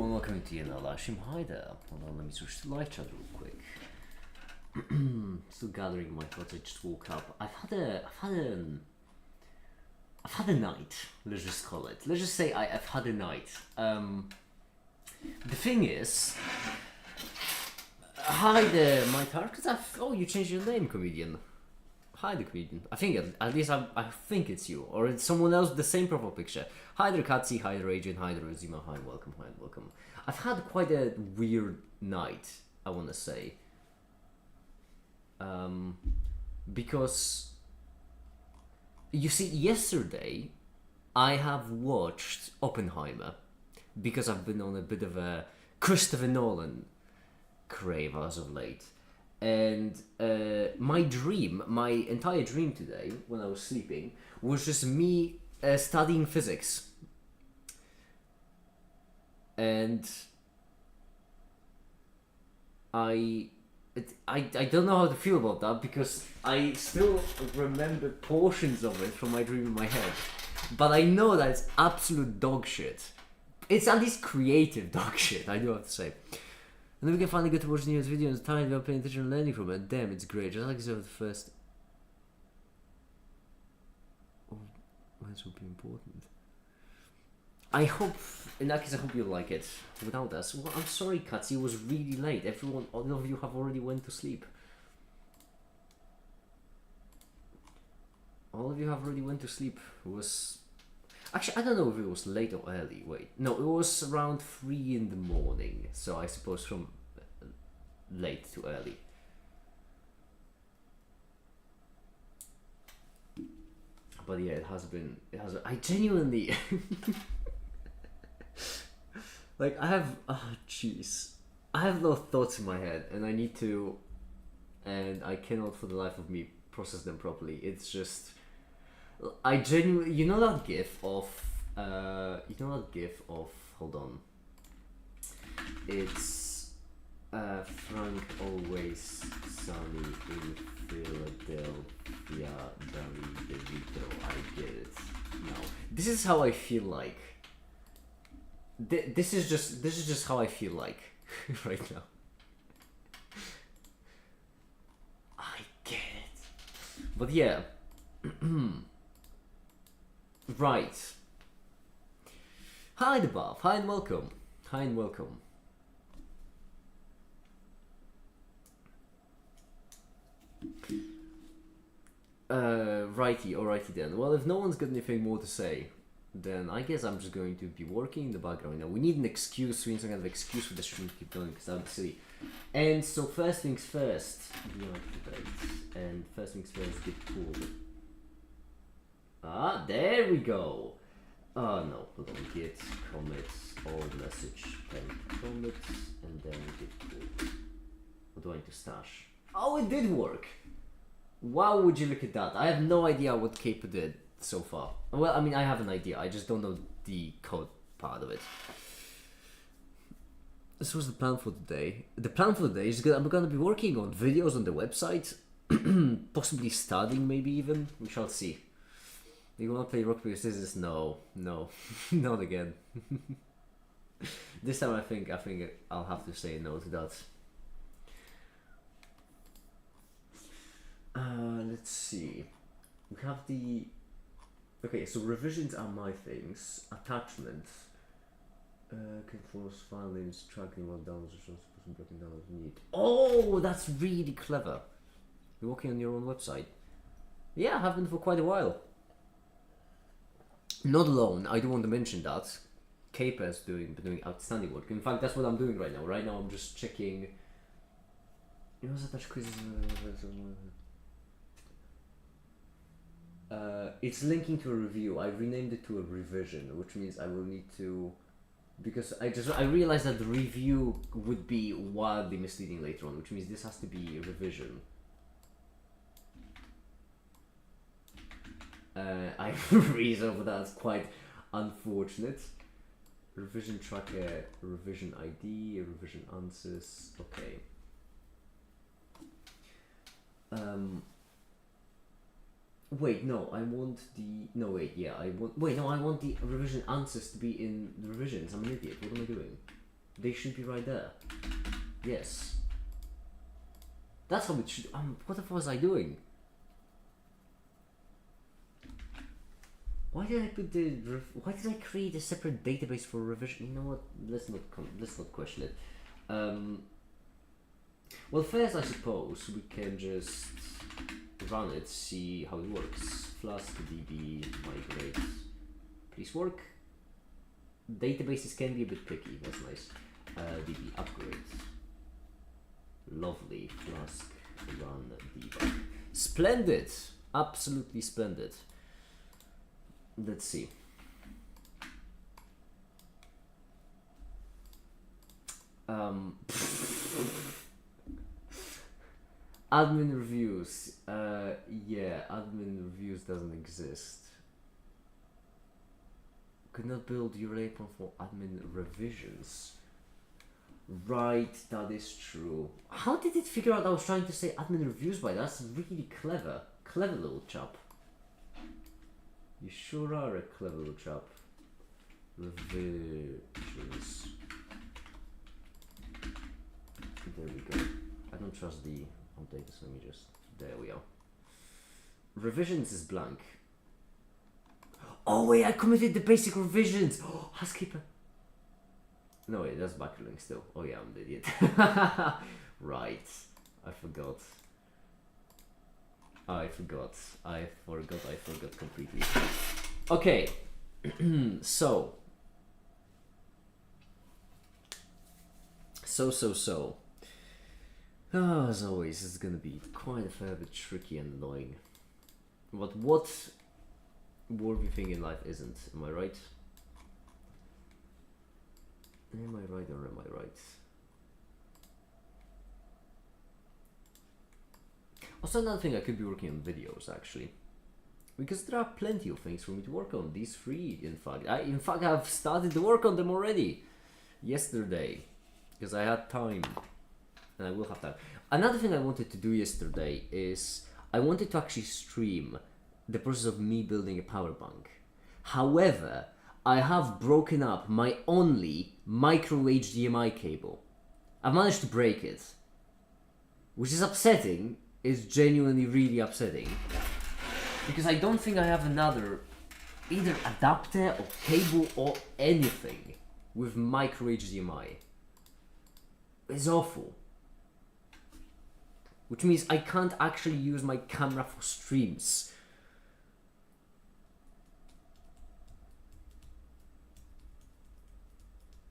and welcome to the live stream. Hi there. Hold on, let me switch to live chat real quick. Still gathering my thoughts. I just woke up. I've had a night. Let's just call it. Let's just say I've had a night. The thing is, hi there, my target. Oh, you changed your name, comedian. Hi, the comedian. I think at least I think it's you, or it's someone else with the same profile picture. Hi there, Katsi. Hi there, Adrian. Hi there, Ozima. Hi, welcome. Hi, welcome. I've had quite a weird night, I want to say. Because you see, yesterday I have watched Oppenheimer because I've been on a bit of a Christopher Nolan crave as of late. And my entire dream today, when I was sleeping, was just me studying physics. And I don't know how to feel about that because I still remember portions of it from my dream in my head. But I know that it's absolute dog shit. It's at least creative dog shit, I do have to say. And then we can finally get to watch the newest video and time without paying attention and learning from it. Damn, it's great. Just like the first. Oh, this will be important. I hope, in that case, I hope you like it without us. Well, I'm sorry, Katsi, it was really late. All of you have already went to sleep. All of you have already went to sleep. It was... Actually, I don't know if it was late or early. Wait, no, it was around 3 in the morning. So I suppose from late to early. But yeah, it has been. I genuinely like I have. Oh jeez, I have no thoughts in my head, and I need to, and I cannot for the life of me process them properly. It's just. I genuinely, you know that gif of, hold on. It's, Frank always sunny in Philadelphia, Danny DeVito, I get it. No, this is how I feel like. This is just how I feel like right now. I get it. But yeah. Right. Hi, the buff. Hi and welcome. Hi and welcome. Alrighty then. Well, if no one's got anything more to say, then I guess I'm just going to be working in the background now. We need an excuse, we need some kind of excuse for the stream to keep going, because I'm silly. And so first things first, and first things first, get cool. Ah, there we go. Oh no, hold on, git commits all message and commits and then git cool. What do I need to stash? Oh, it did work. Wow, would you look at that? I have no idea what Caper did so far. Well, I mean, I have an idea. I just don't know the code part of it. This was the plan for today. The plan for today is I'm gonna be working on videos on the website, possibly studying, maybe even. We shall see. You wanna play rock paper scissors? No, not again. This time I think I'll have to say no to that. Let's see. We have the. Okay, so revisions are my things. Attachments. Controls, file names, tracking what downloads, or supposed to be broken down as need. Oh, that's really clever. You're working on your own website. Yeah, I have been for quite a while. Not alone. I do want to mention that Caper's doing outstanding work. In fact, that's what I'm doing right now. Right now, I'm just checking. You know, attach quizzes. It's linking to a review. I renamed it to a revision, which means I will need to, because I realized that the review would be wildly misleading later on, which means this has to be a revision. I freeze over that. It's quite unfortunate. Revision tracker, revision ID, revision answers. Okay. Wait, no, I want the... No, wait, yeah, I want... Wait, no, I want the revision answers to be in the revisions. I'm an idiot. What am I doing? They should be right there. Yes. That's how it should. What the fuck was I doing? Why did I put the? Why did I create a separate database for revision? You know what? Let's not question it. Well, first I suppose we can just run it, see how it works. Flask db migrate. Please work. Databases can be a bit picky. That's nice. db upgrade. Lovely. Flask run debug. Splendid. Absolutely splendid. Let's see. Admin reviews. Yeah, admin reviews doesn't exist. Could not build URL for admin revisions. Right, that is true. How did it figure out I was trying to say admin reviews by that? That's really clever. Clever little chap. You sure are a clever little chap. Revisions. There we go. I don't trust the update, so let me just. There we are. Revisions is blank. Oh wait, I committed the basic revisions! Oh, housekeeper. No wait, that's backlink still. Oh yeah, I'm the idiot. Right. I forgot. I forgot completely. Okay. So. Oh, as always, it's gonna be quite a fair bit tricky and annoying. But what worthy thing in life isn't? Am I right? Am I right or am I right? Also, another thing, I could be working on videos actually, because there are plenty of things for me to work on. These three, in fact, I've started to work on them already yesterday, because I had time, and I will have time. Another thing I wanted to do yesterday is I wanted to actually stream the process of me building a power bank. However, I have broken up my only micro HDMI cable. I've managed to break it, which is upsetting. Is genuinely really upsetting, because I don't think I have another either adapter or cable or anything with micro HDMI. It's awful. Which means I can't actually use my camera for streams.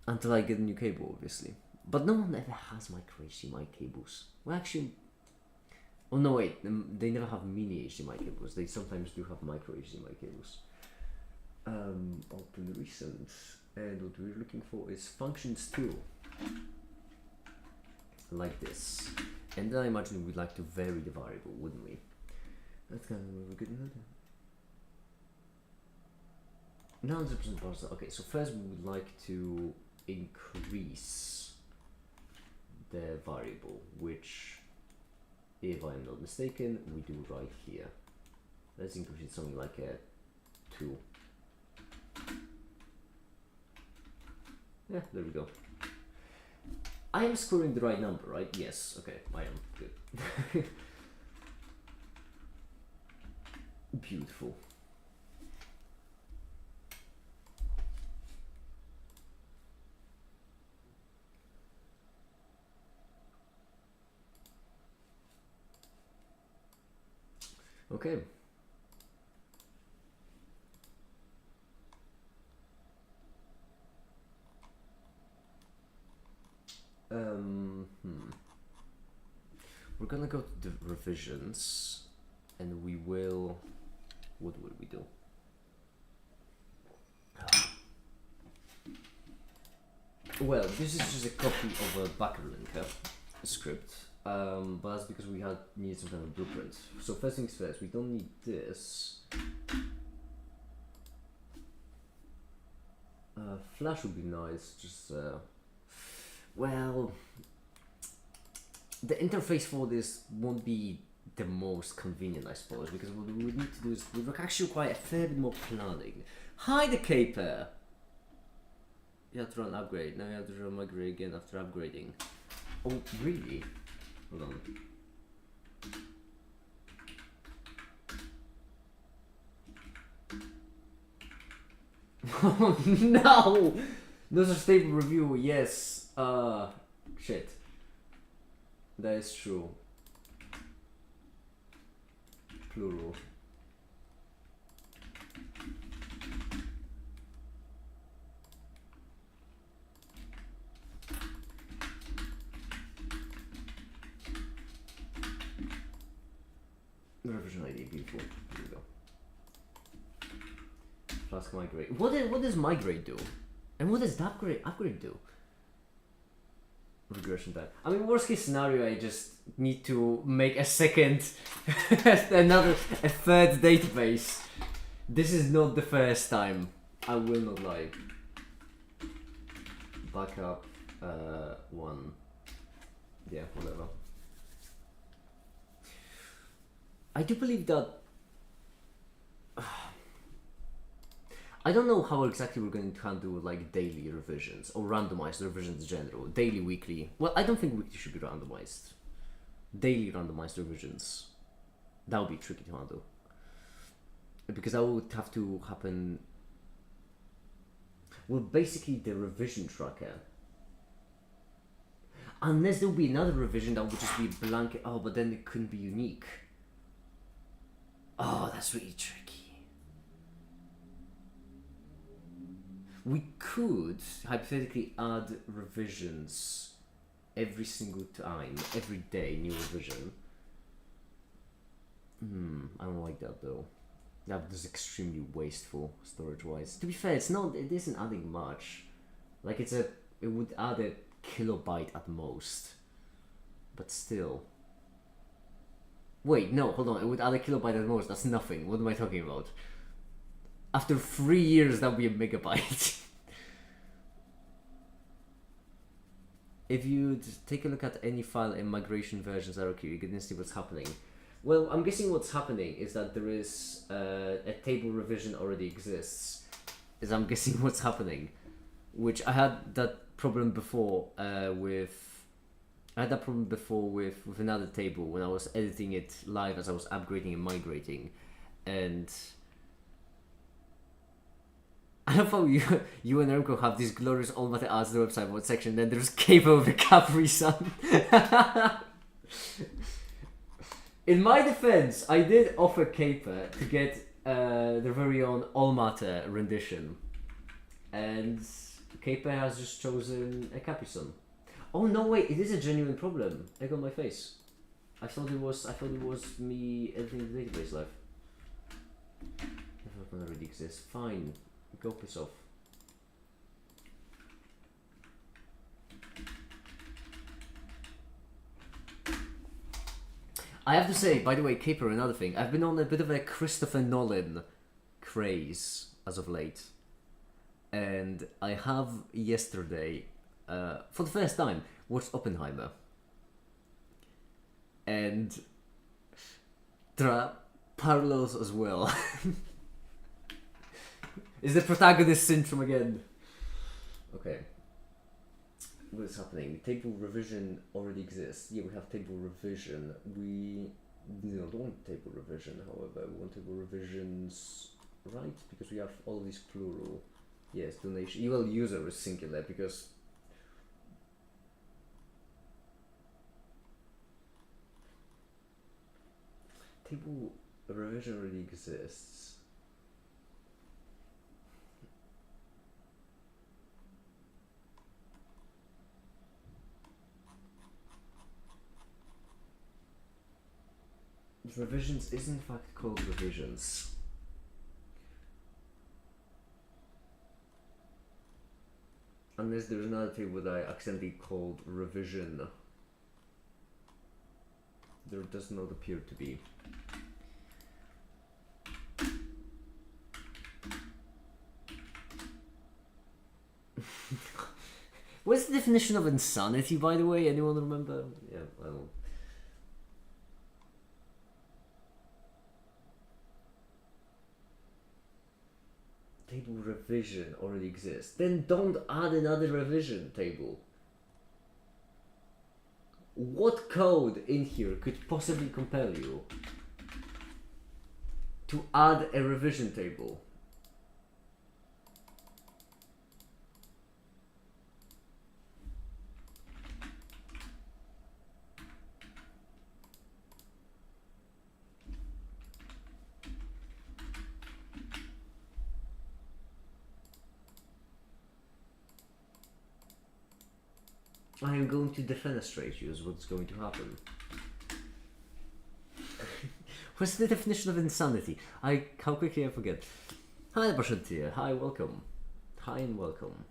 Until I get a new cable, obviously. But no one ever has micro HDMI cables. Well, actually... Oh no, wait, they never have mini HDMI cables. They sometimes do have micro HDMI cables. Open recent. And what we're looking for is functions tool. Like this. And then I imagine we'd like to vary the variable, wouldn't we? That's kind of a good note. 900% parser. Okay, so first we would like to increase the variable, which, if I'm not mistaken, we do right here. Let's increase it something like a 2. Yeah, there we go. I am scoring the right number, right? Yes, okay, I am. Good. Beautiful. Okay. We're gonna go to the revisions, and we will. What will we do? Well, this is just a copy of a backlinker script, but that's because we needed some kind of blueprint. So first things first, we don't need this. Flash would be nice. Just well, the interface for this won't be the most convenient, I suppose, because what we would need to do is we would actually require a fair bit more planning. Hi, the caper. You have to run upgrade. Now you have to run migrate again after upgrading. Oh, really? Hold on. Oh no! Those are stable review, yes. Shit. That is true. Plural. Revision ID, beautiful. Here we go. Flask migrate. What does migrate do? And what does the upgrade do? Regression time. I mean, worst case scenario, I just need to make a second, a third database. This is not the first time. I will not lie. Backup, 1. Yeah, whatever. I do believe that. I don't know how exactly we're going to handle like daily revisions or randomized revisions in general. Daily, weekly. Well, I don't think weekly should be randomized. Daily randomized revisions. That would be tricky to handle. Because that would have to happen. Well, basically the revision tracker. Unless there will be another revision that would just be blanket. Oh, but then it couldn't be unique. Oh, that's really tricky. We could hypothetically add revisions every single time, every day, new revision. I don't like that though. That is extremely wasteful storage-wise. To be fair, it isn't adding much. Like it would add a kilobyte at most. But still. Wait, no, hold on. It would add a kilobyte at most. That's nothing. What am I talking about? After 3 years, that would be a megabyte. If you take a look at any file in migration versions hierarchy, you can see what's happening. Well, I'm guessing what's happening is that there is a table revision already exists. I'm guessing what's happening, which I had that problem before with. I had that problem before with another table when I was editing it live as I was upgrading and migrating, and I love how you and Remco have this glorious all matter ads the website what section. Then there's Capo with a Capri Sun. In my defense, I did offer Caper to get their very own all matter rendition, and Caper has just chosen a Capri Sun. Oh no! Wait, it is a genuine problem. Egg on my face. I thought it was me editing the database live. If it already exists, fine. Go piss off. I have to say, by the way, Caper, another thing. I've been on a bit of a Christopher Nolan craze as of late, and I have yesterday. For the first time, watched Oppenheimer. And there are parallels as well. Is the protagonist syndrome again? Okay. What is happening? Table revision already exists. Yeah, we have table revision. We don't want table revision, however. We want table revisions, right? Because we have all of these plural. Yes, donation. Well, user is singular because table revision already exists. Revisions is in fact called revisions. Unless there's another table that I accidentally called revision. There does not appear to be. What's the definition of insanity, by the way? Anyone remember? Yeah, I don't know. table revision already exists. Then don't add another revision table. What code in here could possibly compel you to add a revision table? I am going to defenestrate you is what's going to happen. What's the definition of insanity? How quickly I forget. Hi Bashantia, hi, welcome. Hi and welcome.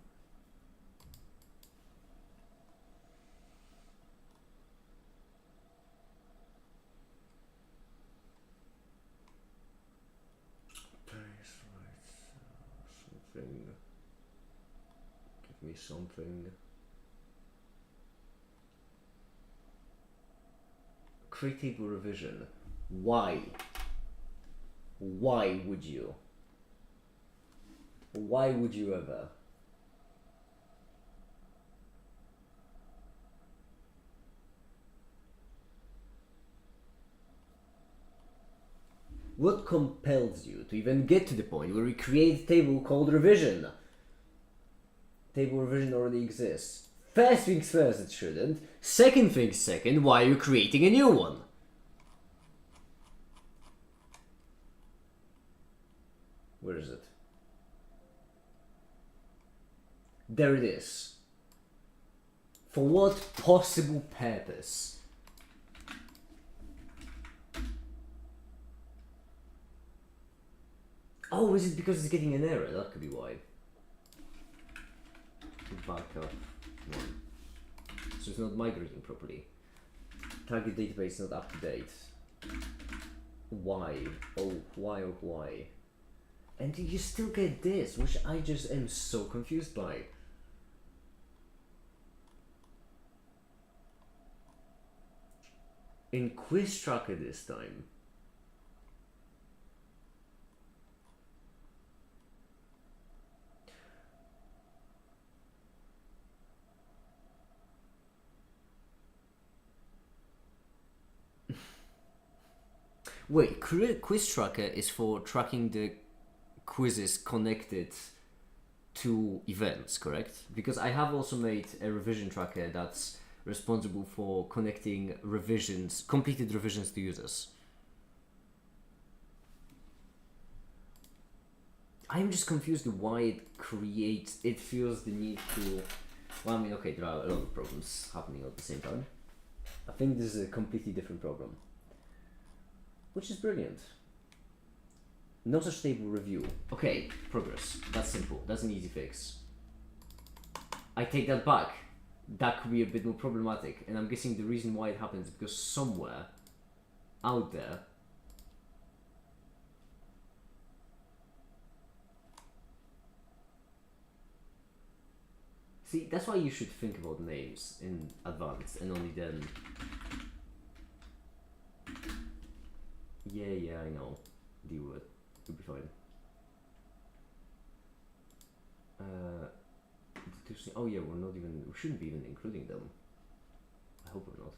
Something. Give me something. Create table revision. Why? Why would you? Why would you ever? What compels you to even get to the point where we create a table called revision? Table revision already exists. First things first, it shouldn't. Second things second, why are you creating a new one? Where is it? There it is. For what possible purpose? Oh, is it because it's getting an error? That could be why. Backup 1. So it's not migrating properly. Target database is not up to date. Why? Oh, why, oh, why? And you still get this, which I just am so confused by. In Quiz Tracker this time. Wait, Quiz Tracker is for tracking the quizzes connected to events, correct? Because I have also made a revision tracker that's responsible for connecting revisions, completed revisions to users. I'm just confused why it feels the need to, well, I mean, okay, there are a lot of problems happening at the same time. I think this is a completely different problem, which is brilliant. No such table review. Okay, progress. That's simple. That's an easy fix. I take that back. That could be a bit more problematic, and I'm guessing the reason why it happens is because somewhere out there see, that's why you should think about names in advance and only then. Yeah, I know. Deal with it. You'll be fine. Oh yeah, we shouldn't be even including them. I hope we're not.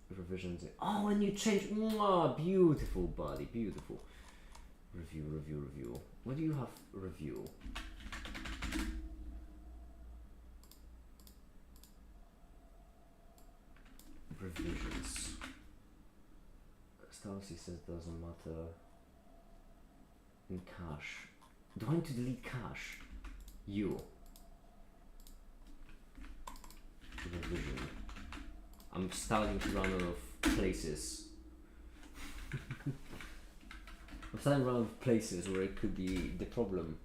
Revisions. Oh, and you change. Mwah, beautiful, buddy, beautiful. Review. What do you have? Review. Revisions. Stacy says doesn't matter. In cache. Do I need to delete cache? You. Revision. I'm starting to run out of places. I'm starting to run out of places where it could be the problem.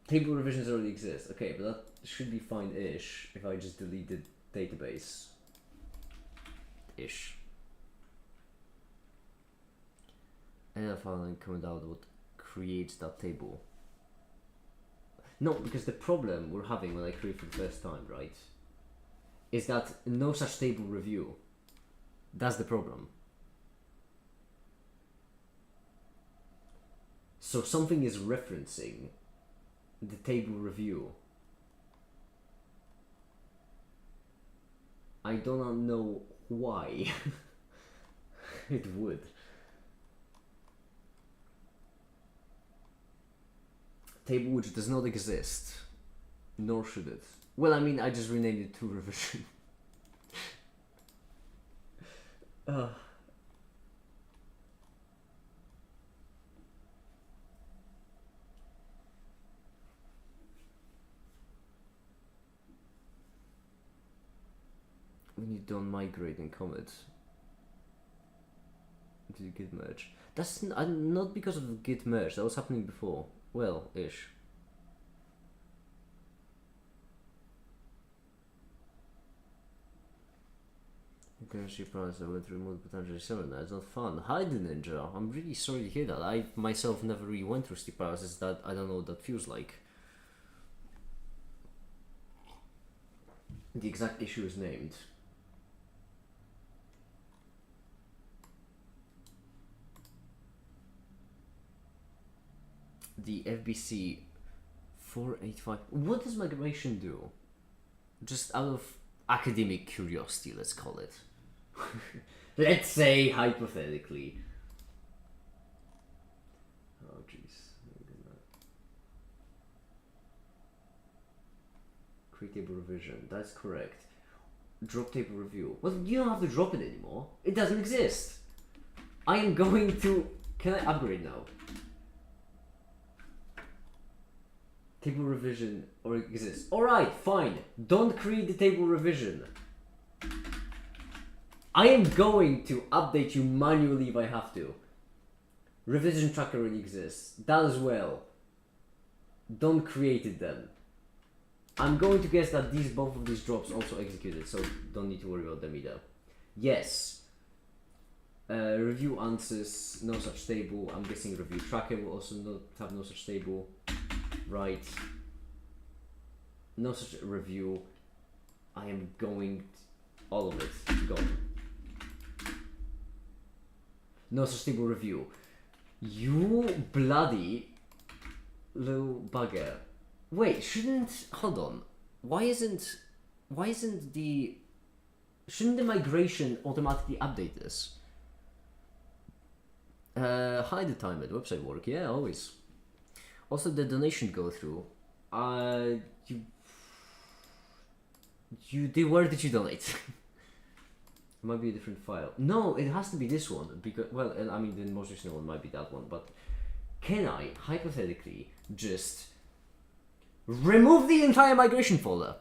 Table revisions already exist. Okay, but that should be fine-ish if I just delete the database. Ish. And then finally comment out what creates that table. No, because the problem we're having when I create for the first time, right, is that no such table review. That's the problem. So something is referencing the table review. I do not know why it would. Table which does not exist, nor should it. Well, I mean, I just renamed it to revision. When you don't migrate and commit to the git merge. That's not because of the git merge, that was happening before. Well, ish. Currency price I went to remove potentially similar. It's not fun. Hi the ninja. I'm really sorry to hear that. I myself never really went through steep prices. That I don't know what that feels like. The exact issue is named. The FBC 485. What does migration do? Just out of academic curiosity, let's call it. Let's say hypothetically. Oh jeez. Create table revision. That's correct. Drop table review. Well, you don't have to drop it anymore. It doesn't exist. I am going to. Can I upgrade now? Table revision or exists. Alright, fine. Don't create the table revision. I am going to update you manually if I have to. Revision tracker already exists. That as well. Don't create it then. I'm going to guess that both of these drops also executed, so don't need to worry about them either. Yes. Review answers, no such table. I'm guessing review tracker will also not have no such table. Right. No such review. I am going all of it gone. No such table review. You bloody little bugger. Wait, hold on. Shouldn't the migration automatically update this? Hide the time at website work, yeah, always. Also, the donation go through. Where did you donate? It might be a different file. No, it has to be this one because, well, and I mean the most recent one might be that one. But can I hypothetically just remove the entire migration folder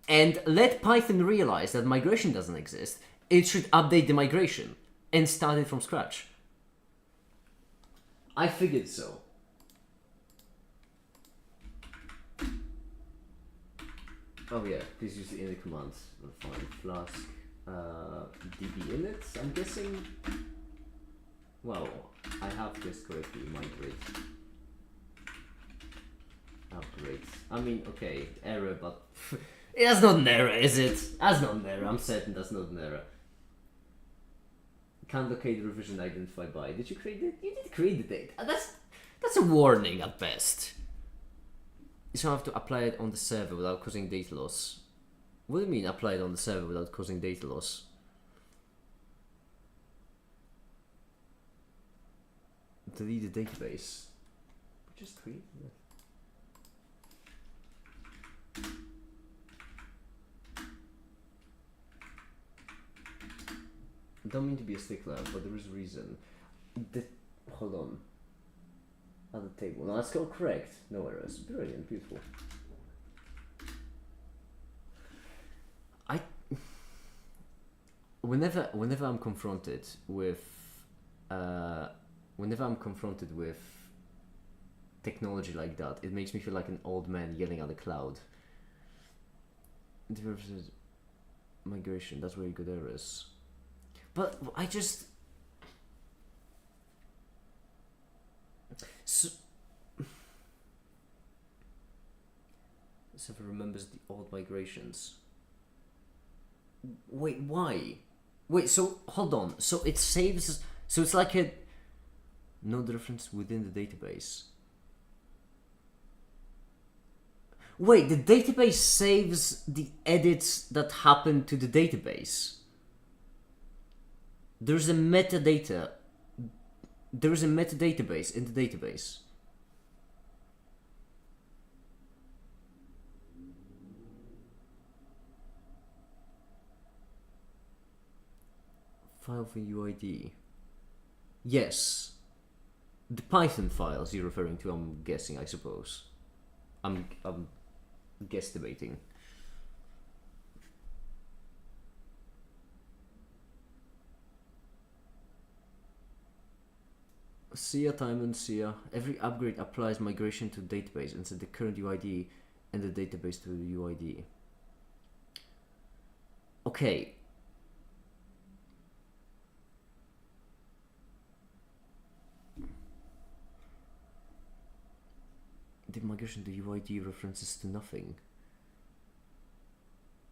and let Python realize that migration doesn't exist? It should update the migration and start it from scratch. I figured so. Oh yeah, please use the init command. Fine, flask db init, I'm guessing. Well, I have guessed correctly, migrate. Upgrade. I mean, okay, error, but that's not an error, is it? That's not an error, I'm certain that's not an error. Can't locate the revision identified by. Did you create it? You did create the date. That's a warning at best. You don't have to apply it on the server without causing data loss. What do you mean apply it on the server without causing data loss? Delete the database. Just create it. I don't mean to be a stickler, but there is a reason. Hold on. At the table. Now that's all correct. No errors. Brilliant. Beautiful. Whenever I'm confronted with technology like that, it makes me feel like an old man yelling at a cloud. Migration. That's where you got errors. But I just. So Server remembers the old migrations. Wait, why? Wait, so hold on. So it saves. So it's like a. Node reference within the database. Wait, the database saves the edits that happen to the database. There's a metadata. There is a metadatabase in the database. File for UID. Yes. The Python files you're referring to, I'm guessing, I suppose. I'm guesstimating. See ya, Timon, see ya. Every upgrade applies migration to database and set the current UID and the database to the UID. Okay. The migration to UID references to nothing.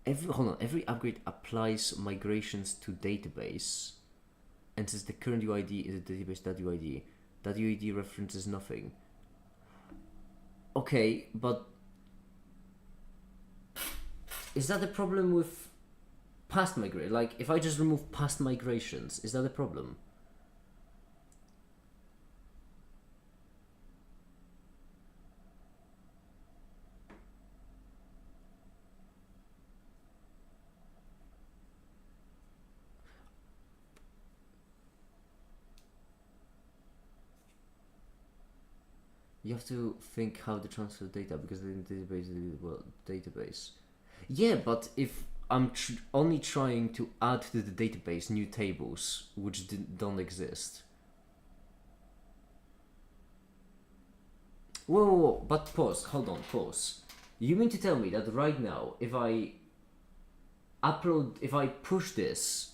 Every upgrade applies migrations to database and says the current UID is a database.uid. That UID references nothing. Okay, but is that a problem with past migration? Like, if I just remove past migrations, is that a problem? You have to think how to transfer data because the database is database. Yeah, but if I'm only trying to add to the database new tables which don't exist. Whoa, but pause, hold on, pause. You mean to tell me that right now, if I push this,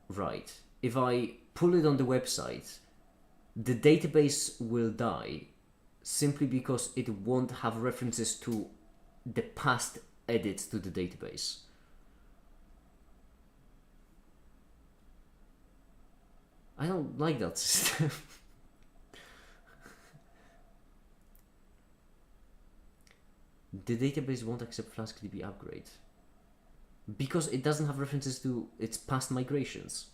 right, if I pull it on the website, the database will die simply because it won't have references to the past edits to the database. I don't like that system. The database won't accept FlaskDB upgrade because it doesn't have references to its past migrations.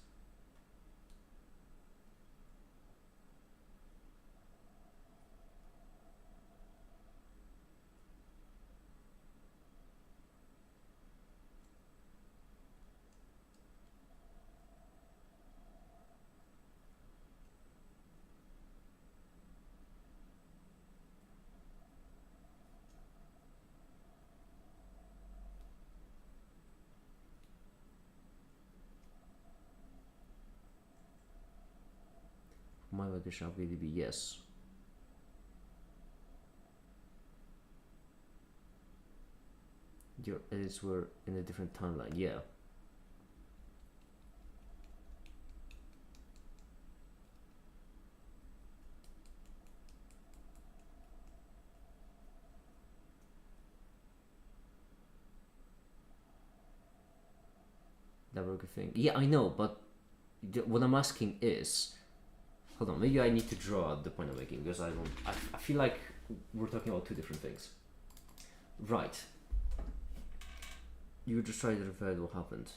My migration upgrade be yes. Your edits were in a different timeline, yeah. That were a good thing. Yeah, I know, but what I'm asking is, hold on, maybe I need to draw the point I'm making because I feel like we're talking about two different things. Right. You just try to refer to what happened.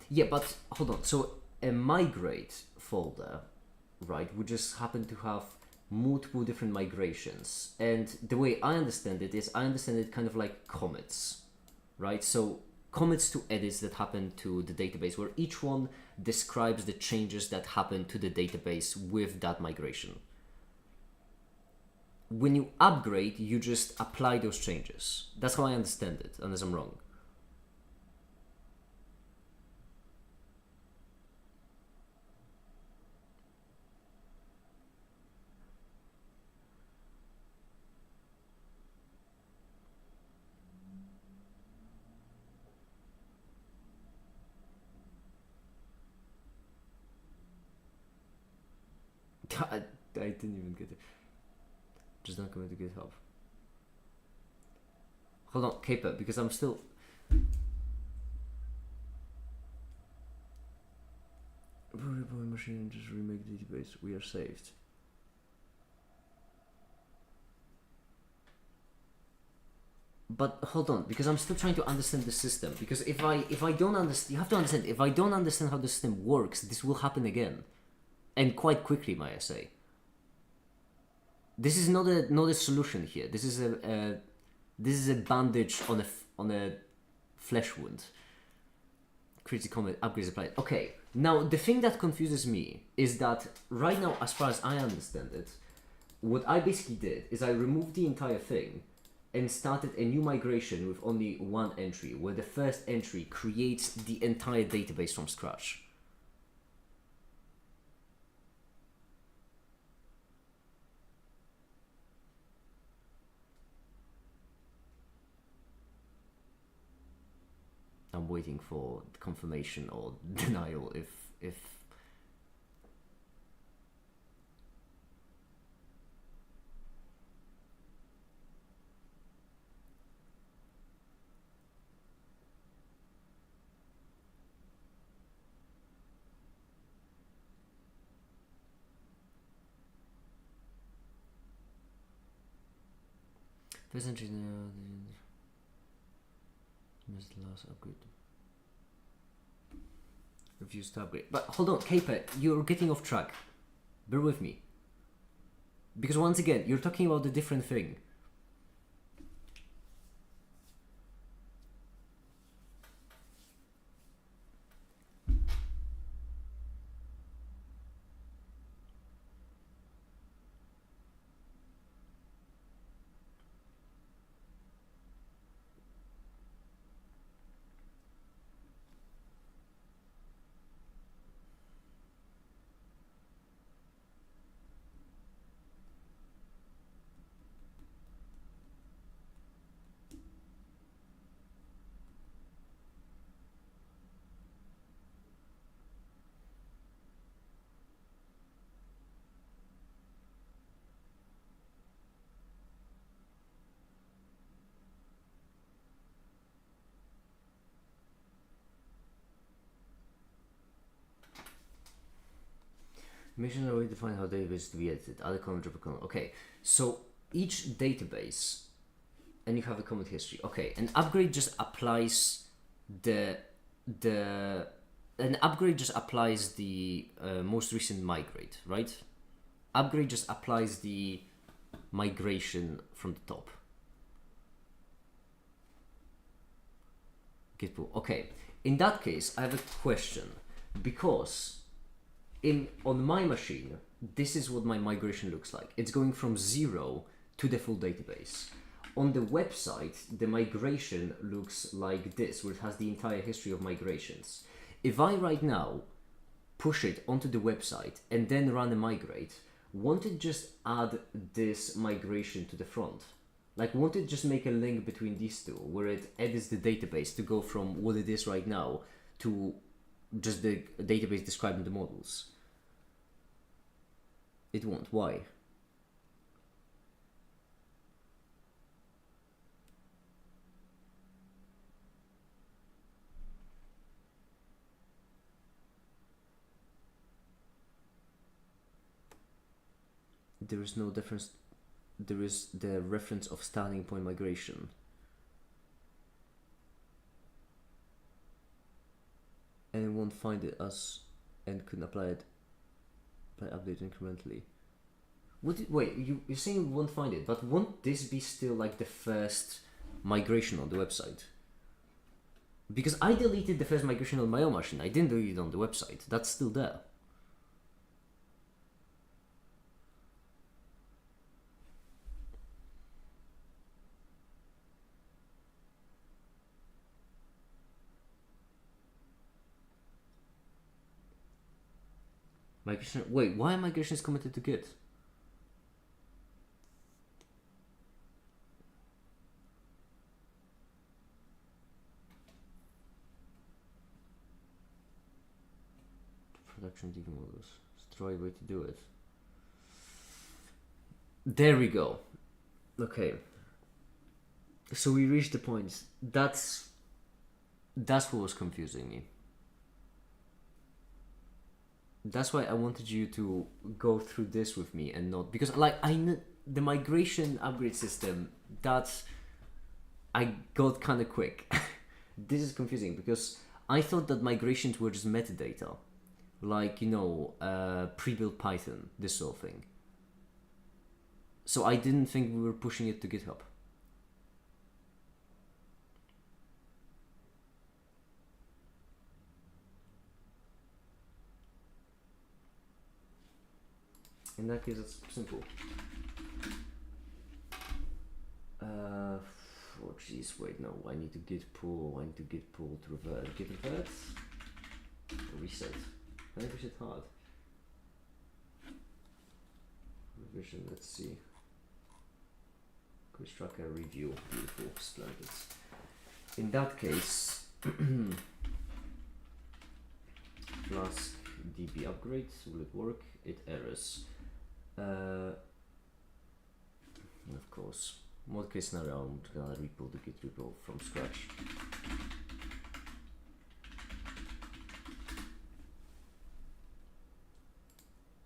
Yeah, but hold on. So a migrate folder, right, would just happen to have multiple different migrations. And the way I understand it is I understand it kind of like commits, right? So commits to edits that happen to the database where each one describes the changes that happen to the database with that migration. When you upgrade, you just apply those changes. That's how I understand it, unless I'm wrong. I didn't even get it. Just not going to GitHub. Hold on, K-pop, because I'm still... Boy machine, just remake the database. We are saved. But hold on, because I'm still trying to understand the system. Because if I don't understand, you have to understand. If I don't understand how the system works, this will happen again, and quite quickly, may I say. This is not a solution here. This is a bandage on a flesh wound. Critical comment upgrades applied. Okay, now the thing that confuses me is that right now, as far as I understand it, what I basically did is I removed the entire thing and started a new migration with only one entry, where the first entry creates the entire database from scratch. I'm waiting for confirmation or denial if first entry missed the last upgrade. Refuse to upgrade. But hold on, Caper, you're getting off track. Bear with me. Because once again, you're talking about a different thing. Missions are way to find how database to be edited. Other column, drop a column. Okay, so each database, and you have a comment history. Okay, an upgrade just applies the an upgrade just applies the most recent migrate, right? Upgrade just applies the migration from the top. Git pull. Okay, in that case, I have a question because on my machine, this is what my migration looks like. It's going from 0 to the full database. On the website, the migration looks like this, where it has the entire history of migrations. If I right now push it onto the website and then run a migrate, won't it just add this migration to the front? Like, won't it just make a link between these two, where it edits the database to go from what it is right now to just the database describing the models? It won't. Why? There is no difference. There is the reference of starting point migration. And it won't find it as and couldn't apply it by update incrementally. Wait, you're saying you won't find it, but won't this be still like the first migration on the website? Because I deleted the first migration on my own machine. I didn't delete it on the website. That's still there. Migration. Wait, why are migrations committed to Git? Production DB models. It's the right way to do it. There we go. Okay. So we reached the point. That's what was confusing me. That's why I wanted you to go through this with me and not because like I know the migration upgrade system. That's I got kind of quick. This is confusing because I thought that migrations were just metadata, like pre-built Python, this sort of thing. So I didn't think we were pushing it to GitHub. In that case, it's simple. Oh jeez, wait, no, I need to git pull to revert. Git revert? Reset. Can I reset hard? Revision, let's see. Quick tracker review, beautiful, splendid. In that case, Flask DB upgrade, will it work? It errors. Of course. Worst case scenario, I'm gonna rebuild the git repo from scratch.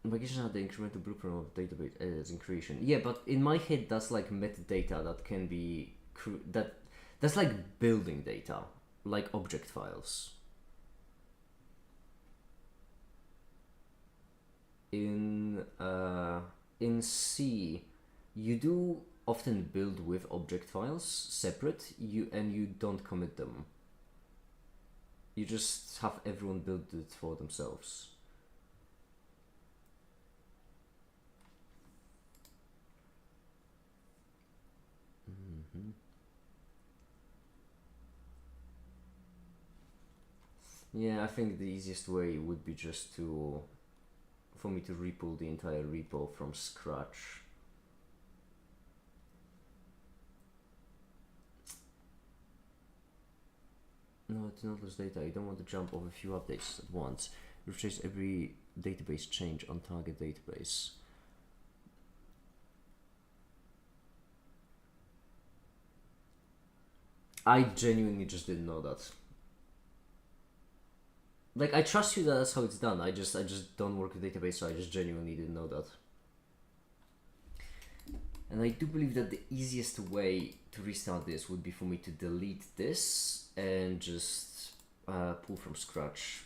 Migration had the incremental blueprint of database as in creation. Yeah, but in my head, that's like metadata that can be that's like building data, like object files. In C, you do often build with object files separate, and you don't commit them. You just have everyone build it for themselves. Yeah, I think the easiest way would be just for me to repull the entire repo from scratch. No, to not lose data. You don't want to jump over a few updates at once. Retrace every database change on target database. I genuinely just didn't know that. Like, I trust you that that's how it's done. I just don't work with database, so I just genuinely didn't know that. And I do believe that the easiest way to restart this would be for me to delete this and just pull from scratch,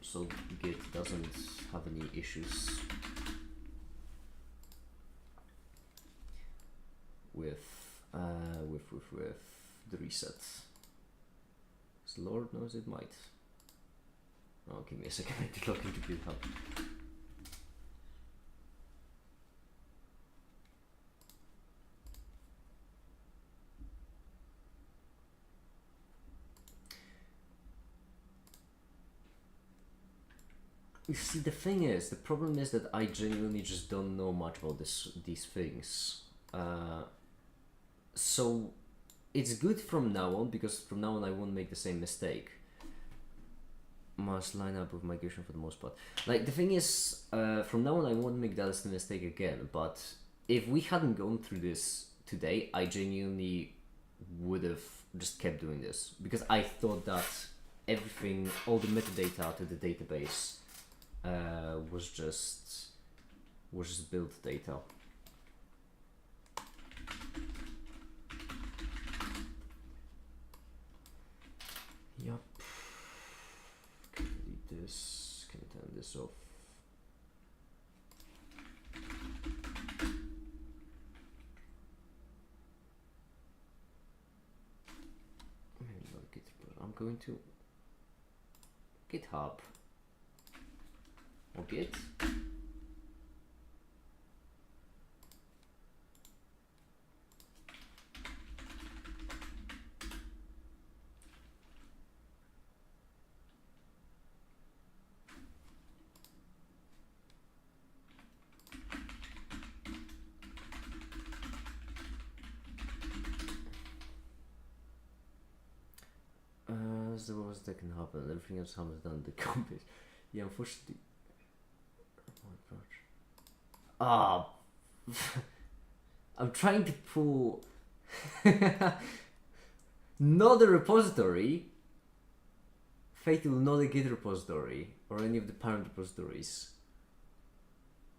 so Git doesn't have any issues with the reset. As Lord knows it might. Oh, give me a second, I need to log into GitHub. You see, the problem is that I genuinely just don't know much about these things. So it's good from now on, because from now on I won't make the same mistake. Must line up with migration for the most part. Like, the thing is, from now on I won't make that as a mistake again, but if we hadn't gone through this today, I genuinely would have just kept doing this, because I thought that everything, all the metadata to the database was just build data. Yup. Can delete this. Can turn this off. Maybe not GitHub. I'm going to GitHub or Git. That's the worst that can happen. Everything else happens done the company. Yeah, unfortunately. Ah, I'm trying to pull not a repository. Fatal, not a Git repository or any of the parent repositories.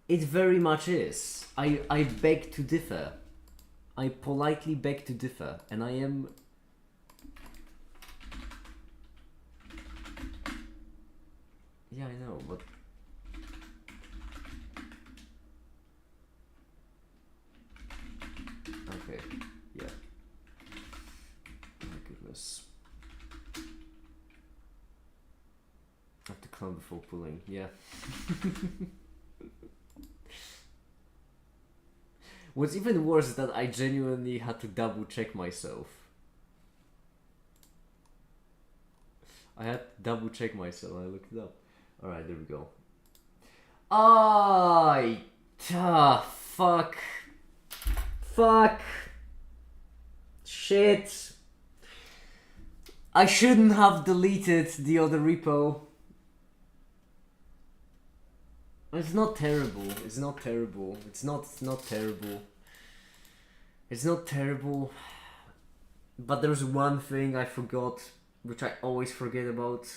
It very much is. I beg to differ. I politely beg to differ, and I am Yeah, I know, but okay, yeah. My goodness. I have to clone before pulling, yeah. What's even worse is that I genuinely had to double check myself. I had to double check myself. I looked it up. Alright, there we go. Fuck. Fuck. Shit. I shouldn't have deleted the other repo. It's not terrible. It's not terrible. It's not terrible. It's not terrible. But there's one thing I forgot, which I always forget about.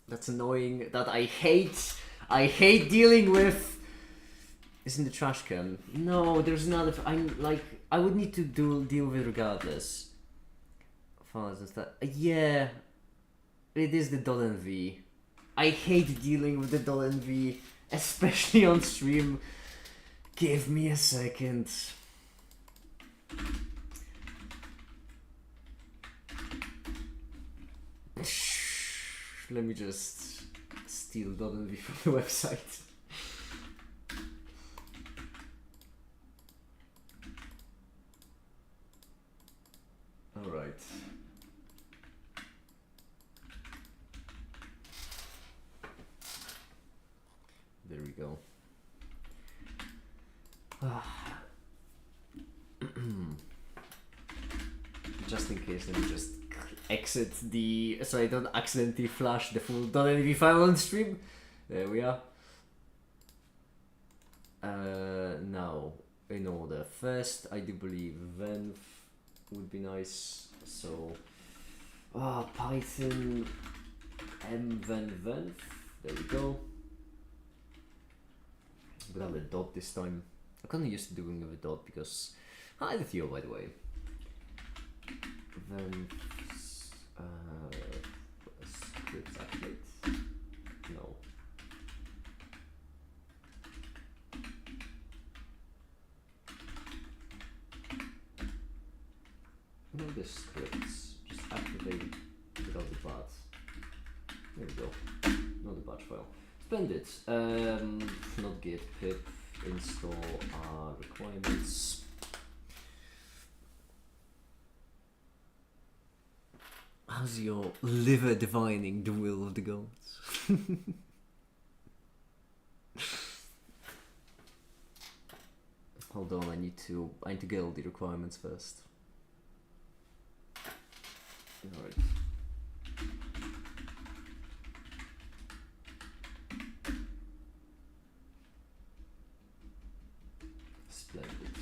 That's annoying. That I hate. I hate dealing with. Is in the trash can. No, there's another. I would need to deal with it regardless. Files and stuff. Yeah, it is the .env. I hate dealing with the .env, especially on stream. Give me a second. Let me just steal .env from the website. Alright. There we go. Just in case, let me just exit the, so I don't accidentally flash the full .env file on stream. There we are. Now, in order. First, I do believe venv would be nice. So, Python mvenv. There we go. Without a dot this time. I'm kind of used to doing with a dot because hi, the Theo, by the way. Then scripts activate. No. No, the scripts just activate without the bat. There we go. Not the batch file. Spend it. Not git pip install requirements. How's your liver divining the will of the gods? Hold on, I need to get all the requirements first. Alright. Splendid.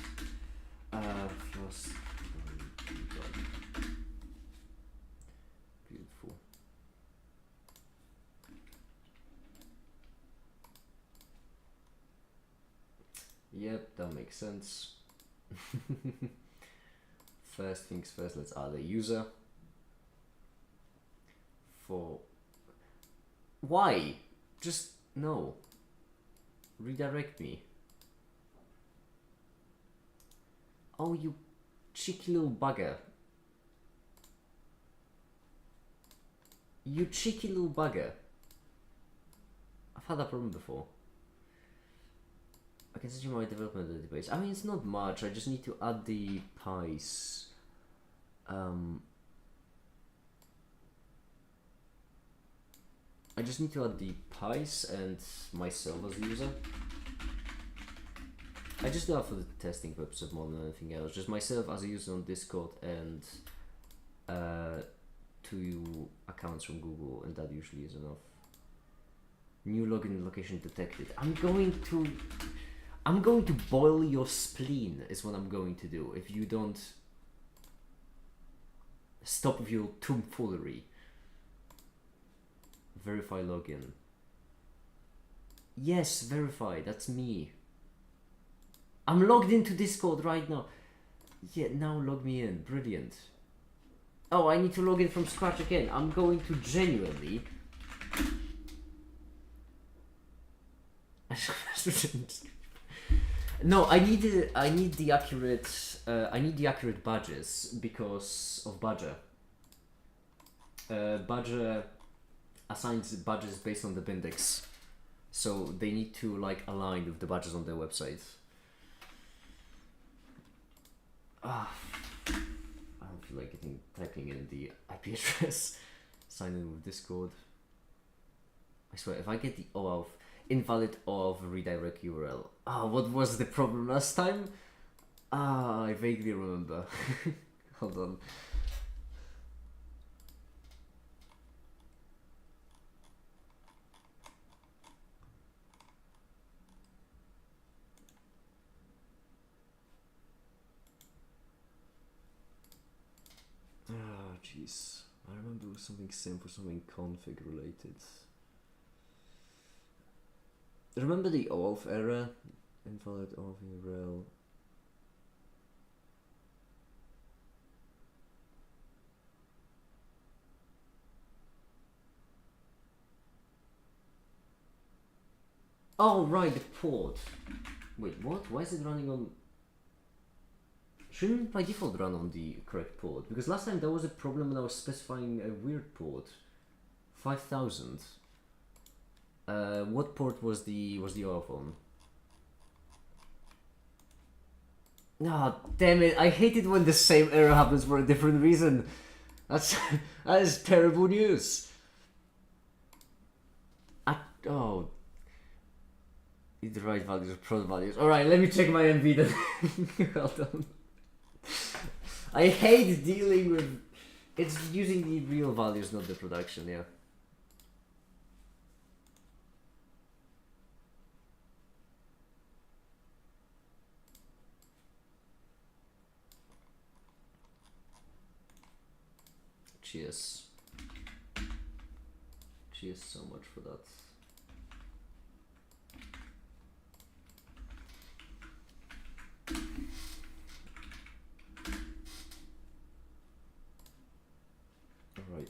First, beautiful. Yep, that makes sense. First things first, let's add a user. For why? Just no. Redirect me. Oh, you cheeky little bugger. You cheeky little bugger. I've had that problem before. I can send you my development database. I mean, it's not much. I just need to add the pies. I just need to add the pies and myself as the user. I just do that for the testing purposes more than anything else. Just myself as a user on Discord and 2 accounts from Google, and that usually is enough. New login location detected. I'm going to boil your spleen is what I'm going to do if you don't stop with your tomfoolery. Verify login. Yes, verify, that's me. I'm logged into Discord right now. Yeah, now log me in. Brilliant. Oh, I need to log in from scratch again. I'm going to genuinely No, I need the accurate badges because of Badger. Badger assigns badges based on the index, so they need to like align with the badges on their website. I don't feel like typing in the IP address. Sign in with Discord. I swear, if I get the OAuth invalid OAuth redirect URL. What was the problem last time? I vaguely remember. Hold on. Jeez. I remember it was something simple, something config related. Remember the OAuth error? Invalid OAuth URL. Oh, right, the port. Wait, what? Why is it running on... Shouldn't by default run on the correct port? Because last time there was a problem when I was specifying a weird port. 5000. What port was the OAuth on? Ah, damn it! I hate it when the same error happens for a different reason. That is terrible news. Oh, the right values or prod values. All right, let me check my MV then. Hold on. I hate dealing with. It's using the real values, not the production. Yeah. Cheers. Cheers so much for that. Alright.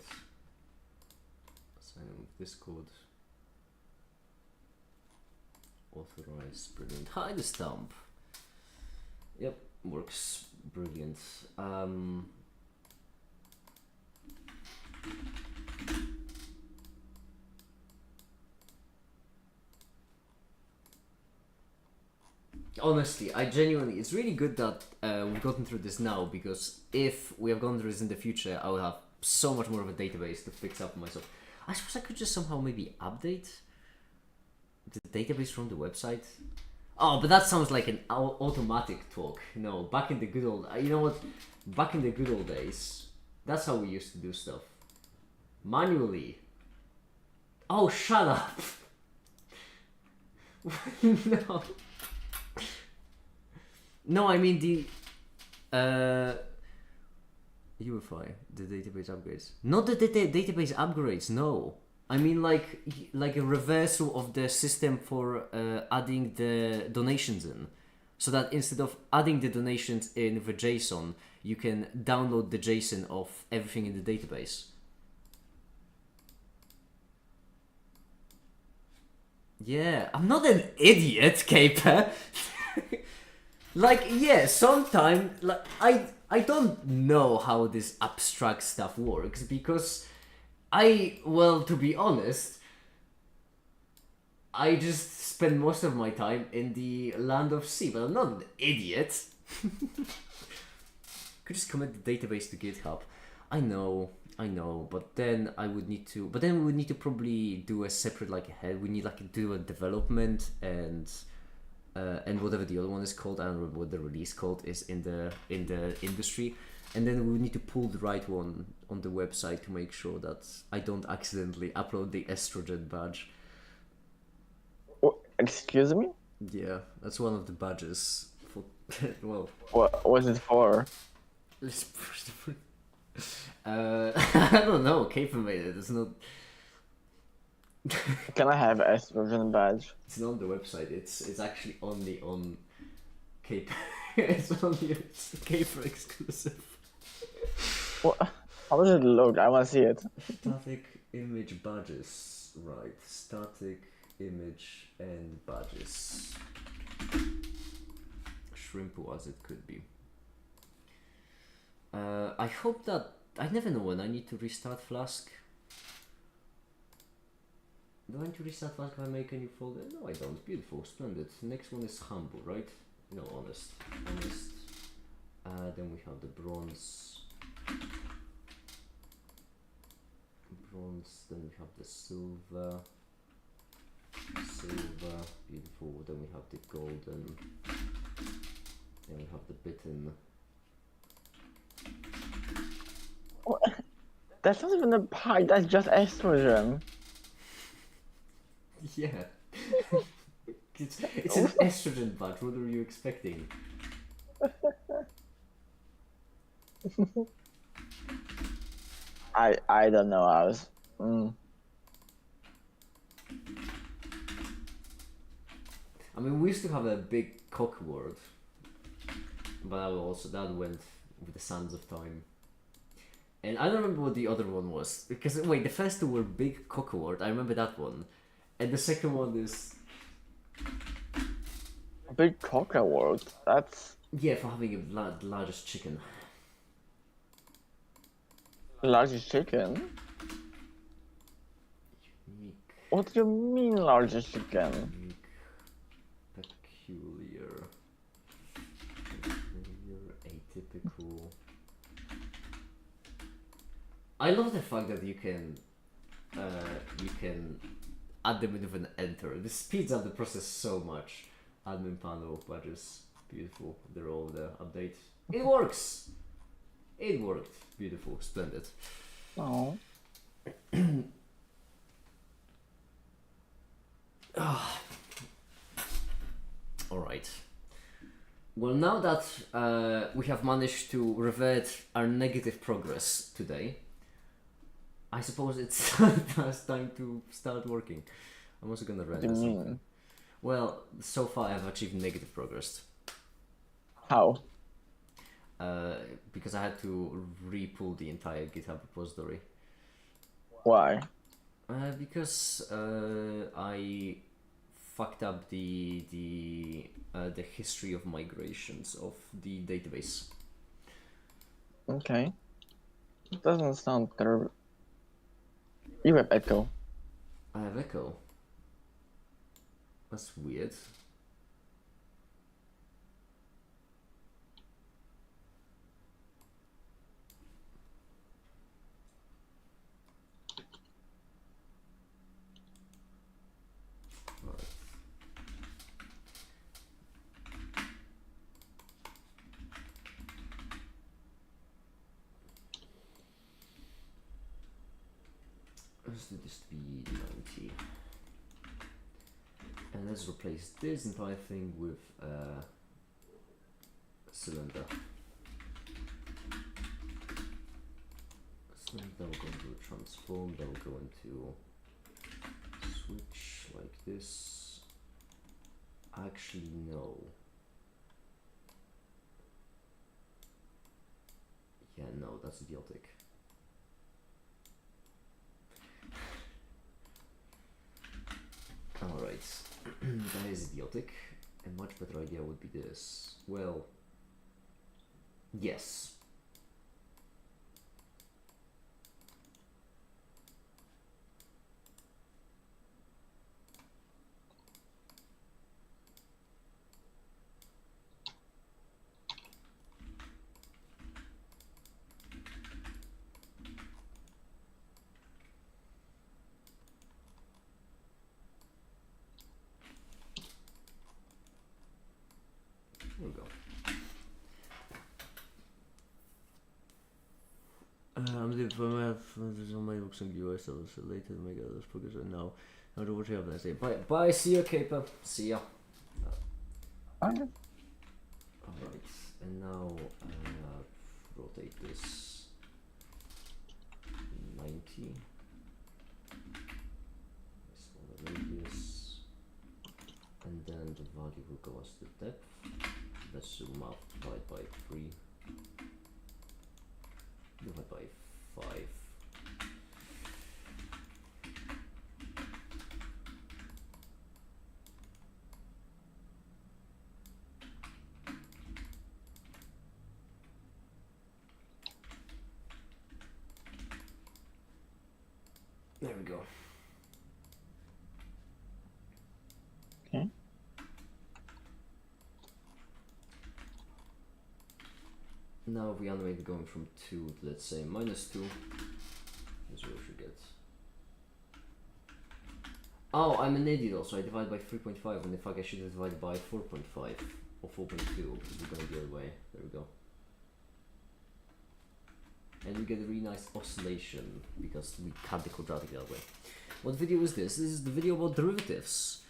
Sign in with Discord. Authorize. Brilliant. Hide the stamp. Yep, works. Brilliant. Honestly, I genuinely, it's really good that we've gotten through this now, because if we have gone through this in the future, I will have so much more of a database to fix up myself. I suppose I could just somehow maybe update the database from the website. Oh, but that sounds like an automatic talk. No, back in the good old, you know what? Back in the good old days, that's how we used to do stuff. Manually. Oh, shut up. No. No, I mean the UEFI, the database upgrades. Not the database upgrades, no. I mean like a reversal of the system for adding the donations in. So that instead of adding the donations in the JSON, you can download the JSON of everything in the database. Yeah, I'm not an idiot, Caper. Like, yeah, sometimes, like, I don't know how this abstract stuff works, because well, to be honest, I just spend most of my time in the land of C, but I'm not an idiot. Could just commit the database to GitHub. I know, but then we would need to probably do a separate, like, head. We need, like, do a development and whatever the other one is called. I don't remember what the release code is in the industry, and then we need to pull the right one on the website to make sure that I don't accidentally upload the estrogen badge. Oh, excuse me? Yeah, that's one of the badges for well, What was it for? I don't know. Caper made it. It's not. Can I have estrogen badge? It's not on the website. It's actually only on Caper. It's only Caper exclusive. What? How does it look? I want to see it. Static image badges. Right. Static image and badges. Shrimpo as it could be. I hope that I never know when I need to restart Flask. Do I need to restart Flask if I make a new folder? No, I don't. Beautiful, splendid. Next one is humble, right? No, honest. Then we have the bronze. Then we have the silver. Beautiful. Then we have the golden. Then we have the bitten. What? That's not even a pie, that's just estrogen. Yeah. it's an estrogen badge. What are you expecting? I don't know. I mean, we used to have a big cock word, but that went with the sands of time. And I don't remember what the other one was, because wait, the first two were big cock word. I remember that one, and the second one is Big cock award. That's yeah, for having the largest chicken. largest chicken. Unique, What do you mean largest chicken? peculiar, atypical. I love the fact that you can add them with an enter. This speeds up the process so much. Admin panel badges, beautiful. They're all the update. It works. It worked. Beautiful, splendid. Oh. All right. Well, now that we have managed to revert our negative progress today, I suppose it's time to start working. I'm also gonna run What do you something. mean? Well, so far I've achieved negative progress. How? Because I had to re-pull the entire GitHub repository. Why? Because I fucked up the history of migrations of the database. Okay. Doesn't sound terrible. You have echo. I have echo. That's weird. Alright. Let's do this to be 90. And let's replace this entire thing with a cylinder. So that will go into a transform, that will go into switch like this. Actually, no. Yeah, no, that's idiotic. Alright, that is idiotic. A much better idea would be this. Well, yes. There we go. On my books and US, so later to make others focus on now. Now do what you have to say. Bye, see ya, Caper. See ya. Okay. Alright, and now rotate this 90. Smaller radius. And then the value will go as the depth. Let's zoom out, divide by 3. Divide by 5. There we go. Okay. Now we animate going from 2 to, let's say, -2. That's what we should get. Oh, I'm an idiot also. I divide by 3.5 when in fact I should have divided by 4.5 or 4.2 because we're going the other way. There we go. And we get a really nice oscillation because we cut the quadratic that way. What video is this? This is the video about derivatives.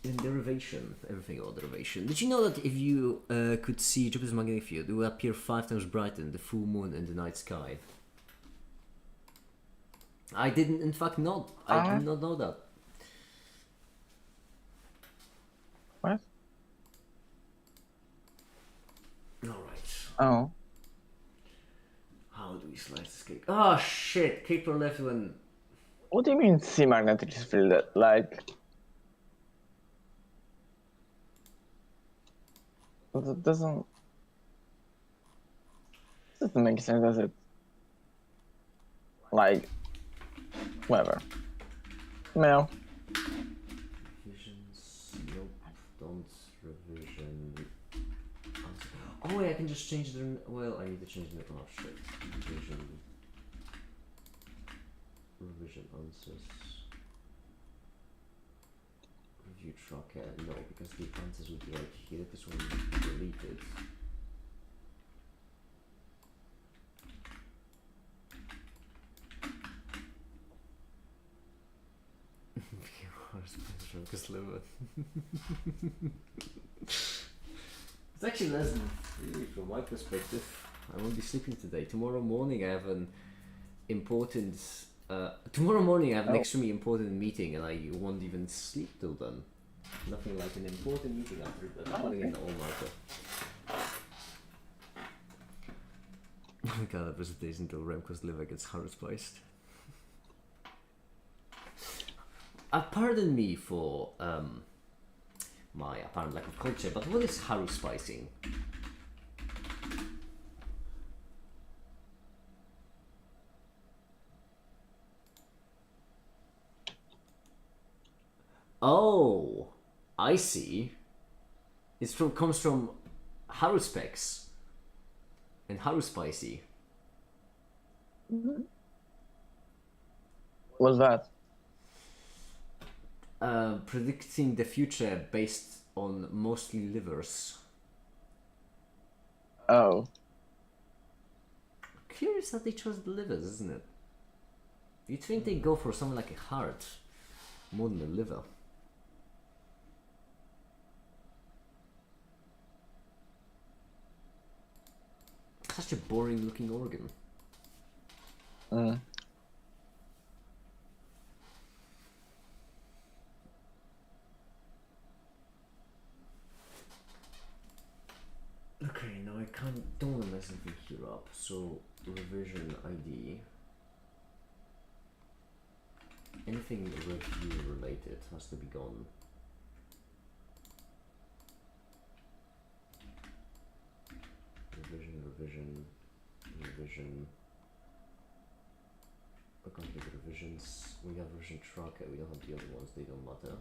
In derivation, everything about derivation. Did you know that if you could see Jupiter's magnetic field, it would appear 5 times brighter than the full moon in the night sky? I didn't, in fact, not. I did not know that. What? Alright. Oh. How do we slice this cake? Oh shit! Cake or left when. What do you mean see magnetic field? Like. That doesn't make sense, does it? Like. Whatever. No. Revisions. Nope. Don't revision. Oh wait, I can just change the. Well, I need to change the. Oh shit. Revision answers. Review tracker. No, because the answers would be right here. This one would be deleted. It's actually less than 3 from my perspective. I won't be sleeping today. Tomorrow morning I have an important. Tomorrow morning I have an extremely important meeting, and I won't even sleep till then. Nothing like an important meeting after that. I'm putting in the all-nighter. Oh my god, that was days until Remco's liver gets hard spiced. Pardon me for my apparent lack of culture, but what is haru spicing? Oh, I see. Comes from haru specs and haru spicy. Mm-hmm. What's that? Predicting the future based on mostly livers. Oh. Curious that they chose the livers, isn't it? You'd think they'd go for something like a heart more than a liver. Such a boring looking organ. Okay, now I don't want to mess anything here up, so revision ID. Anything review related has to be gone. Revision. We're going to get revisions. We have revision tracker, we don't have the other ones, they don't matter.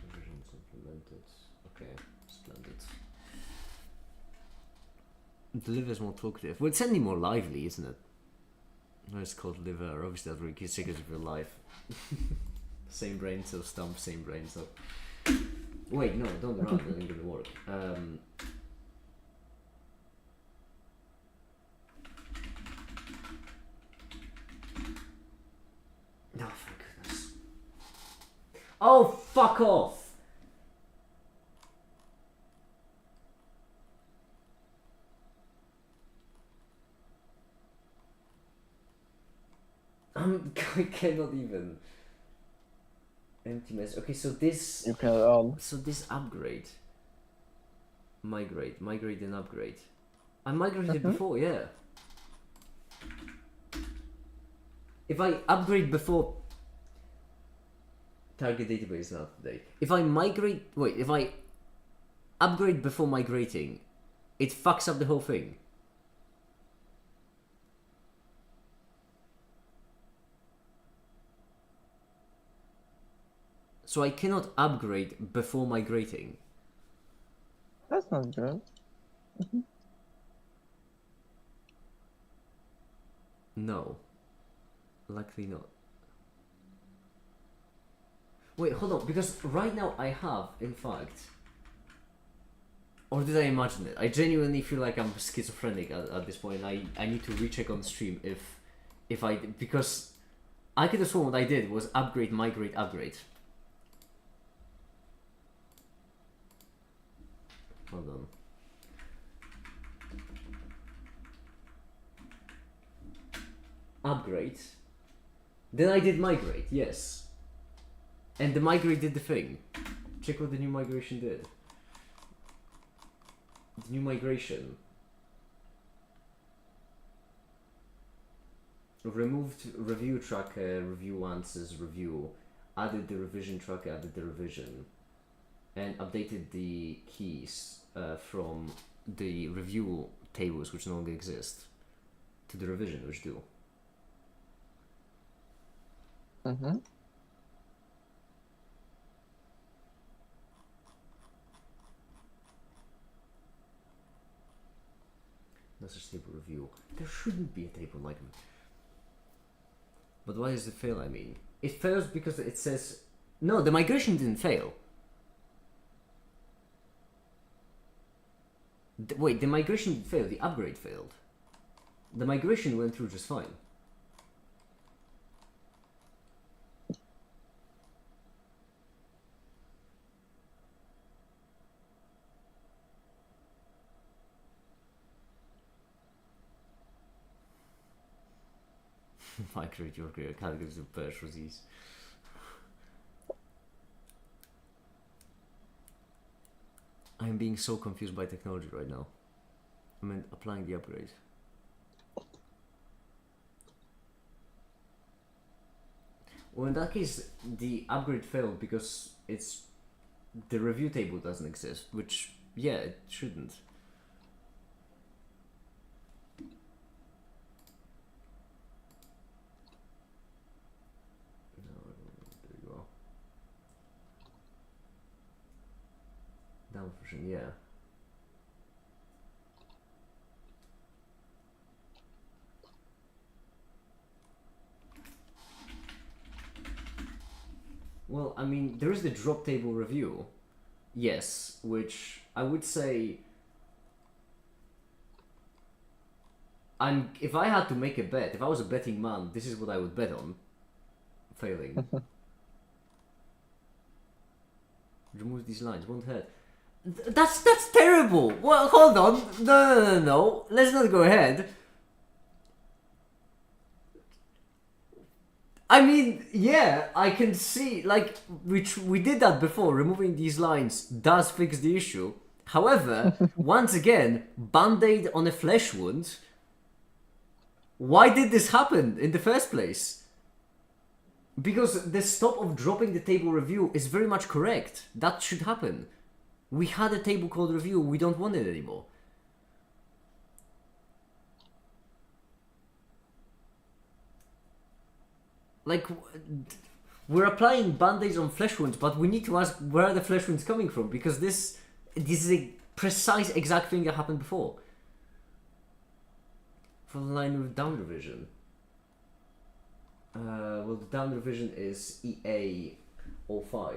Revisions implemented. Okay, splendid. The liver is more talkative. Well, it's certainly more lively, isn't it? No, it's called liver. Obviously, that's very secret of your life. Same brain cell stump, same brain cell. Wait, no, don't run. That ain't gonna work. No, thank goodness. Oh, fuck off! I cannot even. Empty mess. Okay, so this. You can. So this upgrade. Migrate and upgrade. I migrated before, yeah. If I upgrade before. Target database is not up to date. If I upgrade before migrating, it fucks up the whole thing. So I cannot upgrade before migrating. That's not good. No. Likely not. Wait, hold on, because right now I have, in fact... Or did I imagine it? I genuinely feel like I'm schizophrenic at this point. I need to recheck on stream if I... Because I could have sworn what I did was upgrade, migrate, upgrade. Hold on. Upgrade. Then I did migrate, yes. And the migrate did the thing. Check what the new migration did. The new migration removed review tracker, review answers, review, added the revision tracker, added the revision, and updated the keys from the review tables, which no longer exist, to the revision, which do. Mm-hmm. No such table review. There shouldn't be a table like that. But why does it fail, I mean? It fails because it says... No, the migration didn't fail. Wait, the migration didn't fail, the upgrade failed. The migration went through just fine. Migrate your categories of purchases. I'm being so confused by technology right now. I mean, applying the upgrade. Well, in that case, the upgrade failed because the review table doesn't exist, which, yeah, it shouldn't. No, there you go. Down version, yeah. Well, I mean, there is the drop table review, yes, which I would say if I had to make a bet, if I was a betting man, this is what I would bet on. Failing. Remove these lines, won't hurt. That's terrible! Well, hold on. No. Let's not go ahead. I mean, yeah, I can see, like, which we did that before, removing these lines does fix the issue. However, once again, band-aid on a flesh wound. Why did this happen in the first place? Because the stop of dropping the table review is very much correct. That should happen. We had a table called review, we don't want it anymore. Like, we're applying band-aids on flesh wounds, but we need to ask where are the flesh wounds coming from, because this is a precise exact thing that happened before. For the line with down revision. Well, the down revision is EA05.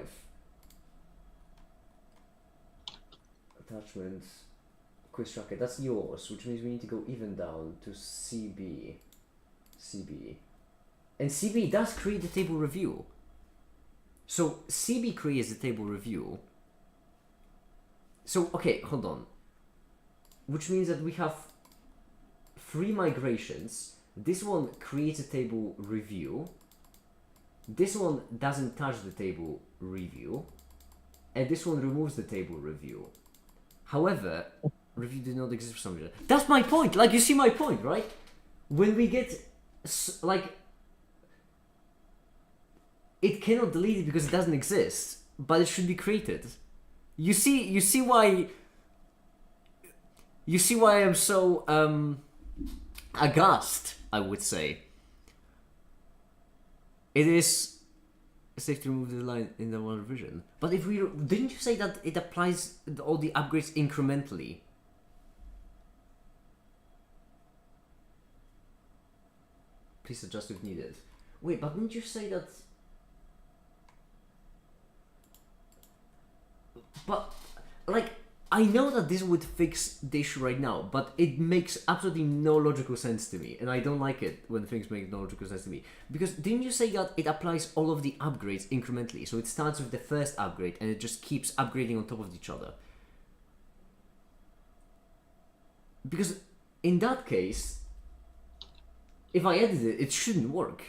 Attachment, quiz tracker, that's yours, which means we need to go even down to CB. And CB does create the table review. So CB creates the table review. So, okay, hold on. Which means that we have 3 migrations. This one creates a table review. This one doesn't touch the table review. And this one removes the table review. However, review did not exist for some reason. That's my point! Like, you see my point, right? When we get, like... It cannot delete it because it doesn't exist, but it should be created. You see why I'm so aghast, I would say. It is safe to remove the line in the one revision. But if we didn't you say that it applies all the upgrades incrementally? Please adjust if needed. Wait, but didn't you say that? But like, I know that this would fix the issue right now, but it makes absolutely no logical sense to me, and I don't like it when things make no logical sense to me. Because didn't you say that it applies all of the upgrades incrementally? So it starts with the first upgrade, and it just keeps upgrading on top of each other. Because in that case, if I edit it, it shouldn't work.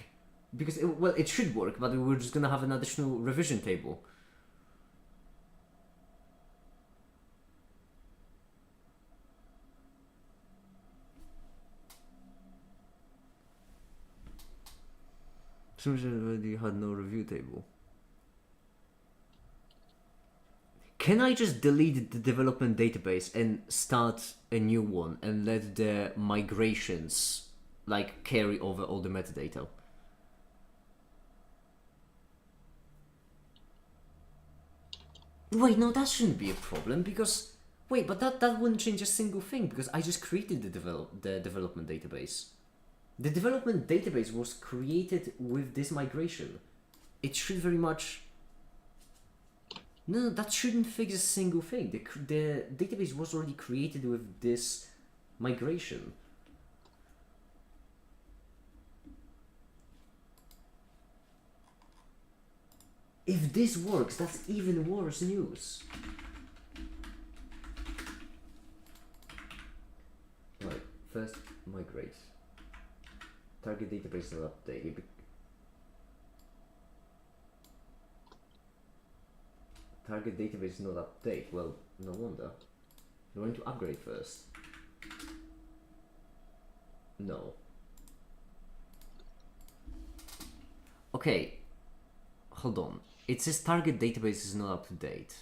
Because, it should work, but we're just gonna have an additional revision table. Seems already had no review table. Can I just delete the development database and start a new one and let the migrations like carry over all the metadata? Wait, no, that shouldn't be a problem because wait, but that wouldn't change a single thing because I just created the development database. The development database was created with this migration. It should very much. No, that shouldn't fix a single thing. The database was already created with this migration. If this works, that's even worse news. Right, first migrate. Target database not updated. Target database not update. Well, no wonder. We're going to upgrade first. No. Okay. Hold on. It says target database is not up to date.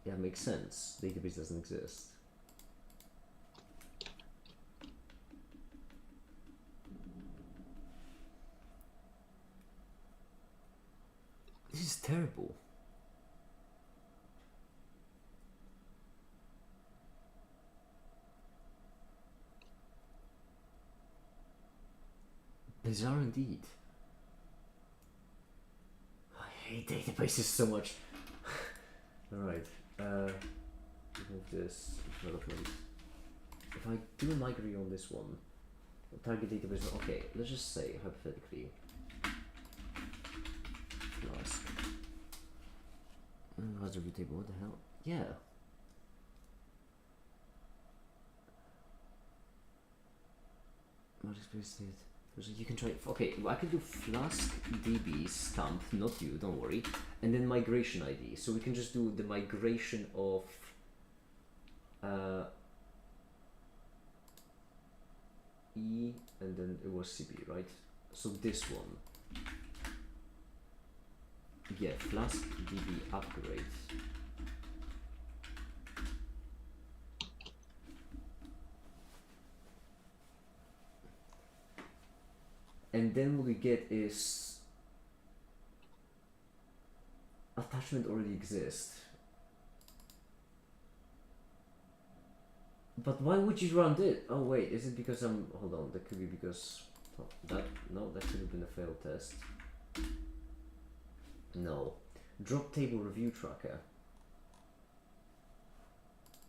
Yeah, makes sense. Database doesn't exist. This is terrible. Bizarre indeed. I hate databases so much. Alright, remove this development. If I do a migrate on this one, the target database, okay, let's just say, hypothetically, Flask. What's the review table? What the hell? Yeah. What is pasted? You can try. Okay, I could do Flask DB stamp, not you, don't worry, and then migration ID. So we can just do the migration of. E and then it was CB, right? So this one. Yeah, Flask DB upgrade. And then what we get is attachment already exists. But why would you run it? Oh wait, is it because I'm hold on, that could be because that could have been a failed test. No. Drop table review tracker.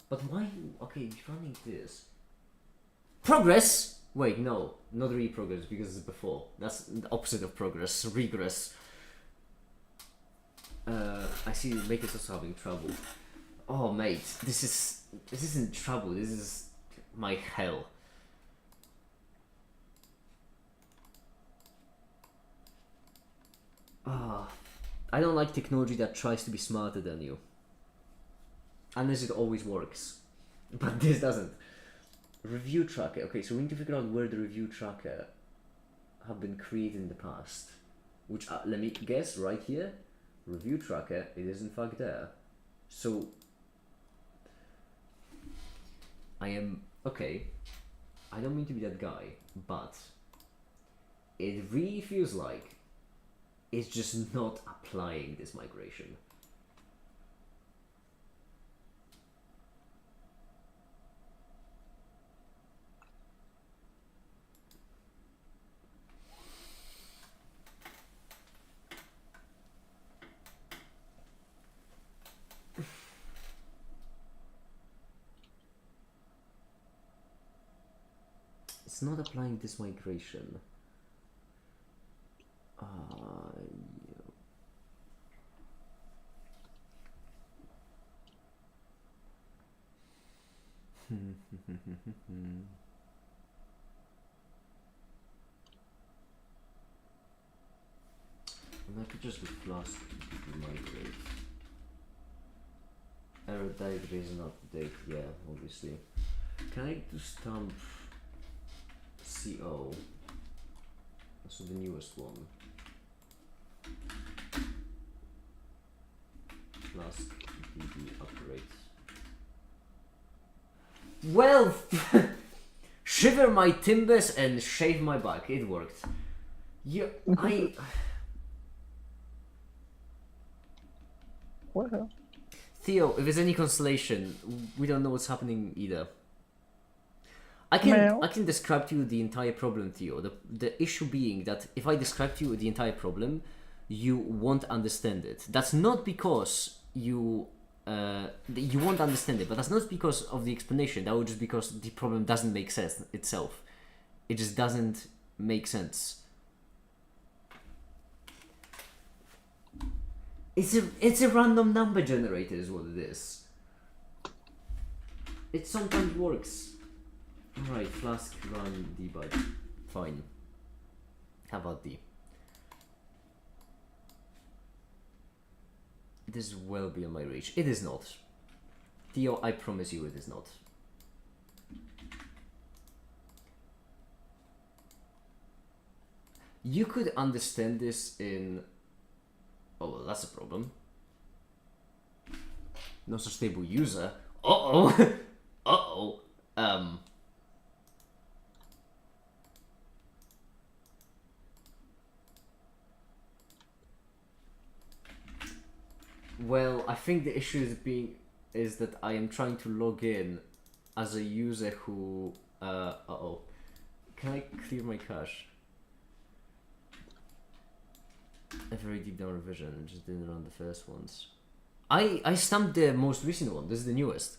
But why okay, running this. Progress! Wait, no, not really progress because it's before. That's the opposite of progress, regress. I see Maker's also having trouble. Oh mate, this isn't trouble, this is my hell. I don't like technology that tries to be smarter than you. Unless it always works. But this doesn't. Review tracker. Okay, so we need to figure out where the review tracker have been created in the past. Which, let me guess, right here. Review tracker, it is in fact there. So, I am, okay. I don't mean to be that guy, but it really feels like it's just not applying this migration. It's not applying this migration. And I could just do Flask migrate. Error database is not update, yeah, obviously. Can I do stamp CO? So the newest one. Flask DB upgrade. Well, shiver my timbers and shave my back. It worked. Yeah, Well, Theo, if there's any consolation, we don't know what's happening either. I can describe to you the entire problem, Theo. The issue being that if I describe to you the entire problem, you won't understand it. That's not because you won't understand it, but that's not because of the explanation. That would just because the problem doesn't make sense itself. It just doesn't make sense. It's a random number generator is what it is. It sometimes works. Alright, Flask run debug. Fine. How about D? This is well beyond my reach. It is not. Theo, I promise you it is not. You could understand this in... Oh, well, that's a problem. No such stable user. Uh-oh. Uh-oh. Well, I think the issue is that I am trying to log in as a user who uh-oh. Can I clear my cache? A very deep down revision and just didn't run the first ones. I stamped the most recent one. This is the newest.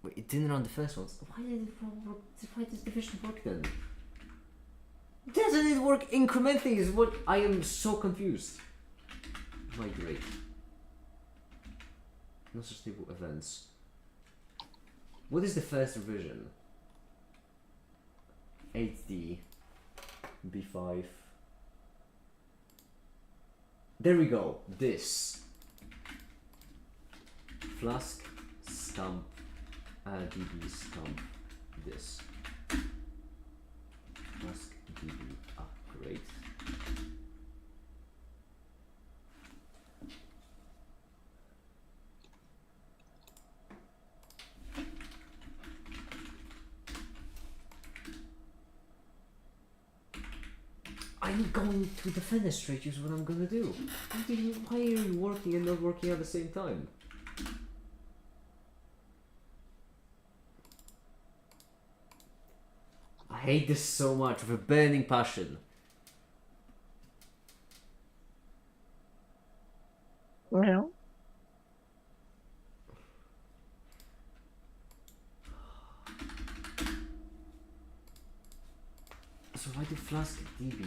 Wait, it didn't run the first ones. Why does the vision work then? Doesn't it work incrementally is what I am so confused. Migrate. No such stable events. What is the first revision? 8D B5. There we go. This Flask stamp DB stamp this Flask DB upgrade. I'm going to the fenestrate is what I'm gonna do. Why are you working and not working at the same time? I hate this so much with a burning passion. Meow. So why do Flask DB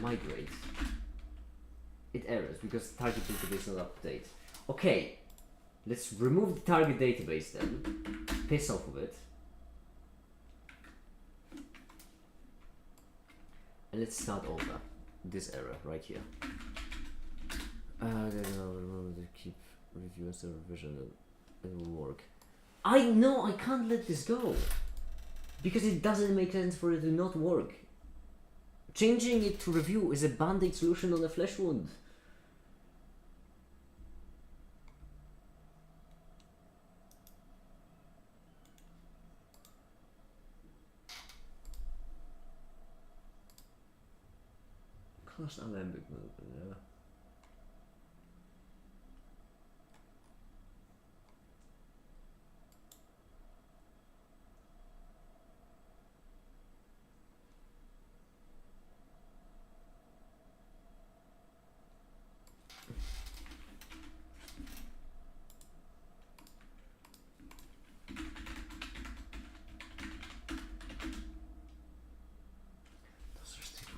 migrate? It errors because the target database is not up to date. Okay, let's remove the target database then. Piss off of it. And let's start over. This error right here. Remember to keep review instead of revision. It will work. I know I can't let this go. Because it doesn't make sense for it to not work. Changing it to review is a band-aid solution on a flesh wound. Plus alembic movement, yeah.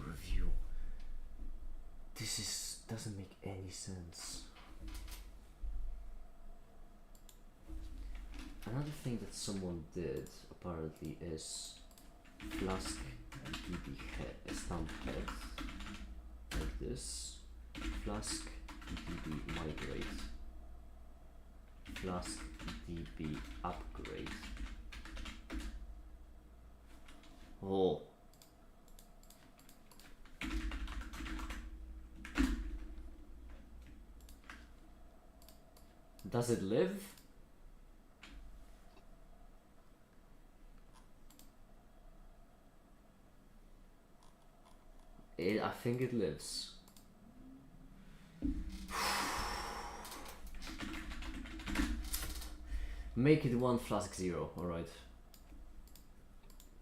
Review. This doesn't make any sense. Another thing that someone did apparently is Flask DB head, stamp head like this. Flask DB migrate. Flask DB upgrade. Oh. Does it live? I think it lives. Make it 1 Flask 0, alright.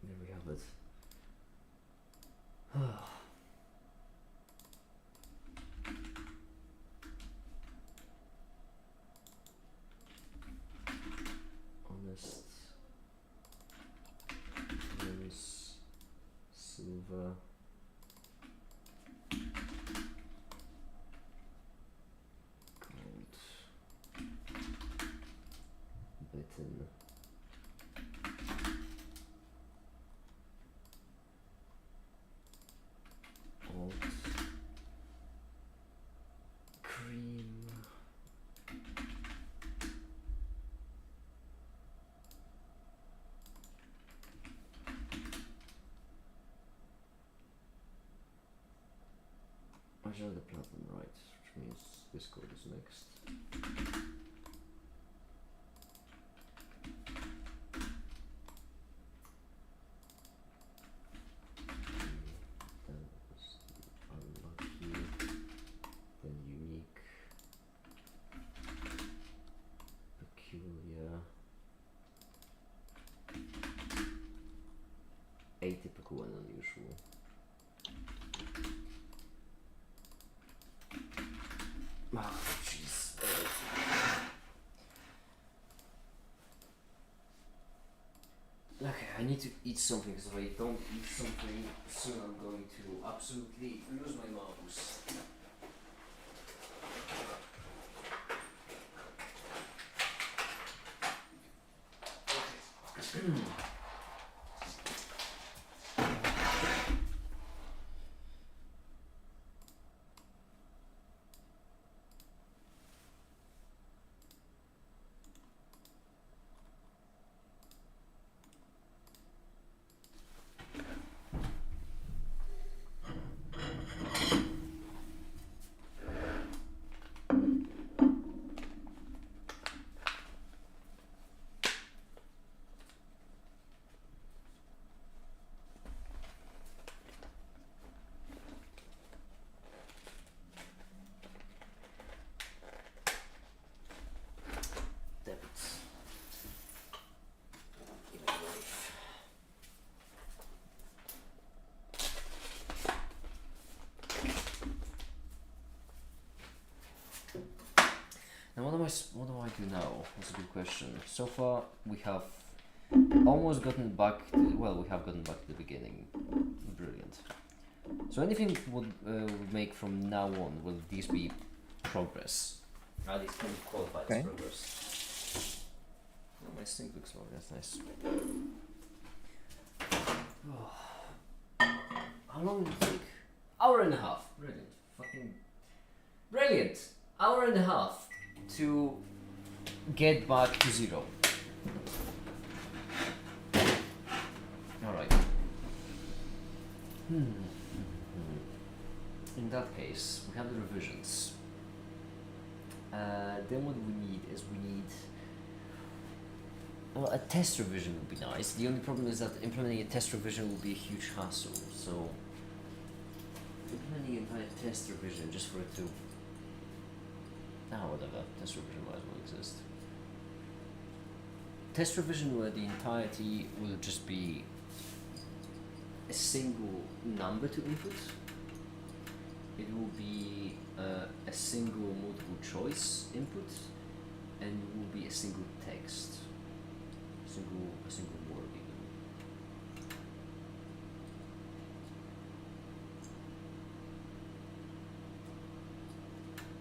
There we have it. Honest. Bronze. Silver. Gold. Bitten. Alt. Cream. I should have the platinum right, which means this code is next. Then was unlucky, then unique, peculiar, atypical and unusual. Ah, jeez. Okay, I need to eat something because if I don't eat something soon, I'm going to absolutely lose my mouse. Now what do I do now? That's a good question. So far we have almost gotten back to, well, we have gotten back to the beginning. Brilliant. So anything would make from now on, will these be progress? Are these can be qualified as progress? Oh, my sink looks well, that's nice. How long did it take? Hour and a half. Brilliant. Fucking brilliant. Hour and a half to get back to 0. Alright. In that case, we have the revisions. Then what we need is well, a test revision would be nice. The only problem is that implementing a test revision will be a huge hassle. So implementing an entire test revision just for it to. Ah, whatever. Test revision might as well exist. Test revision where the entirety will just be a single number to input. It will be a single multiple choice input, and it will be a single text, a single word even.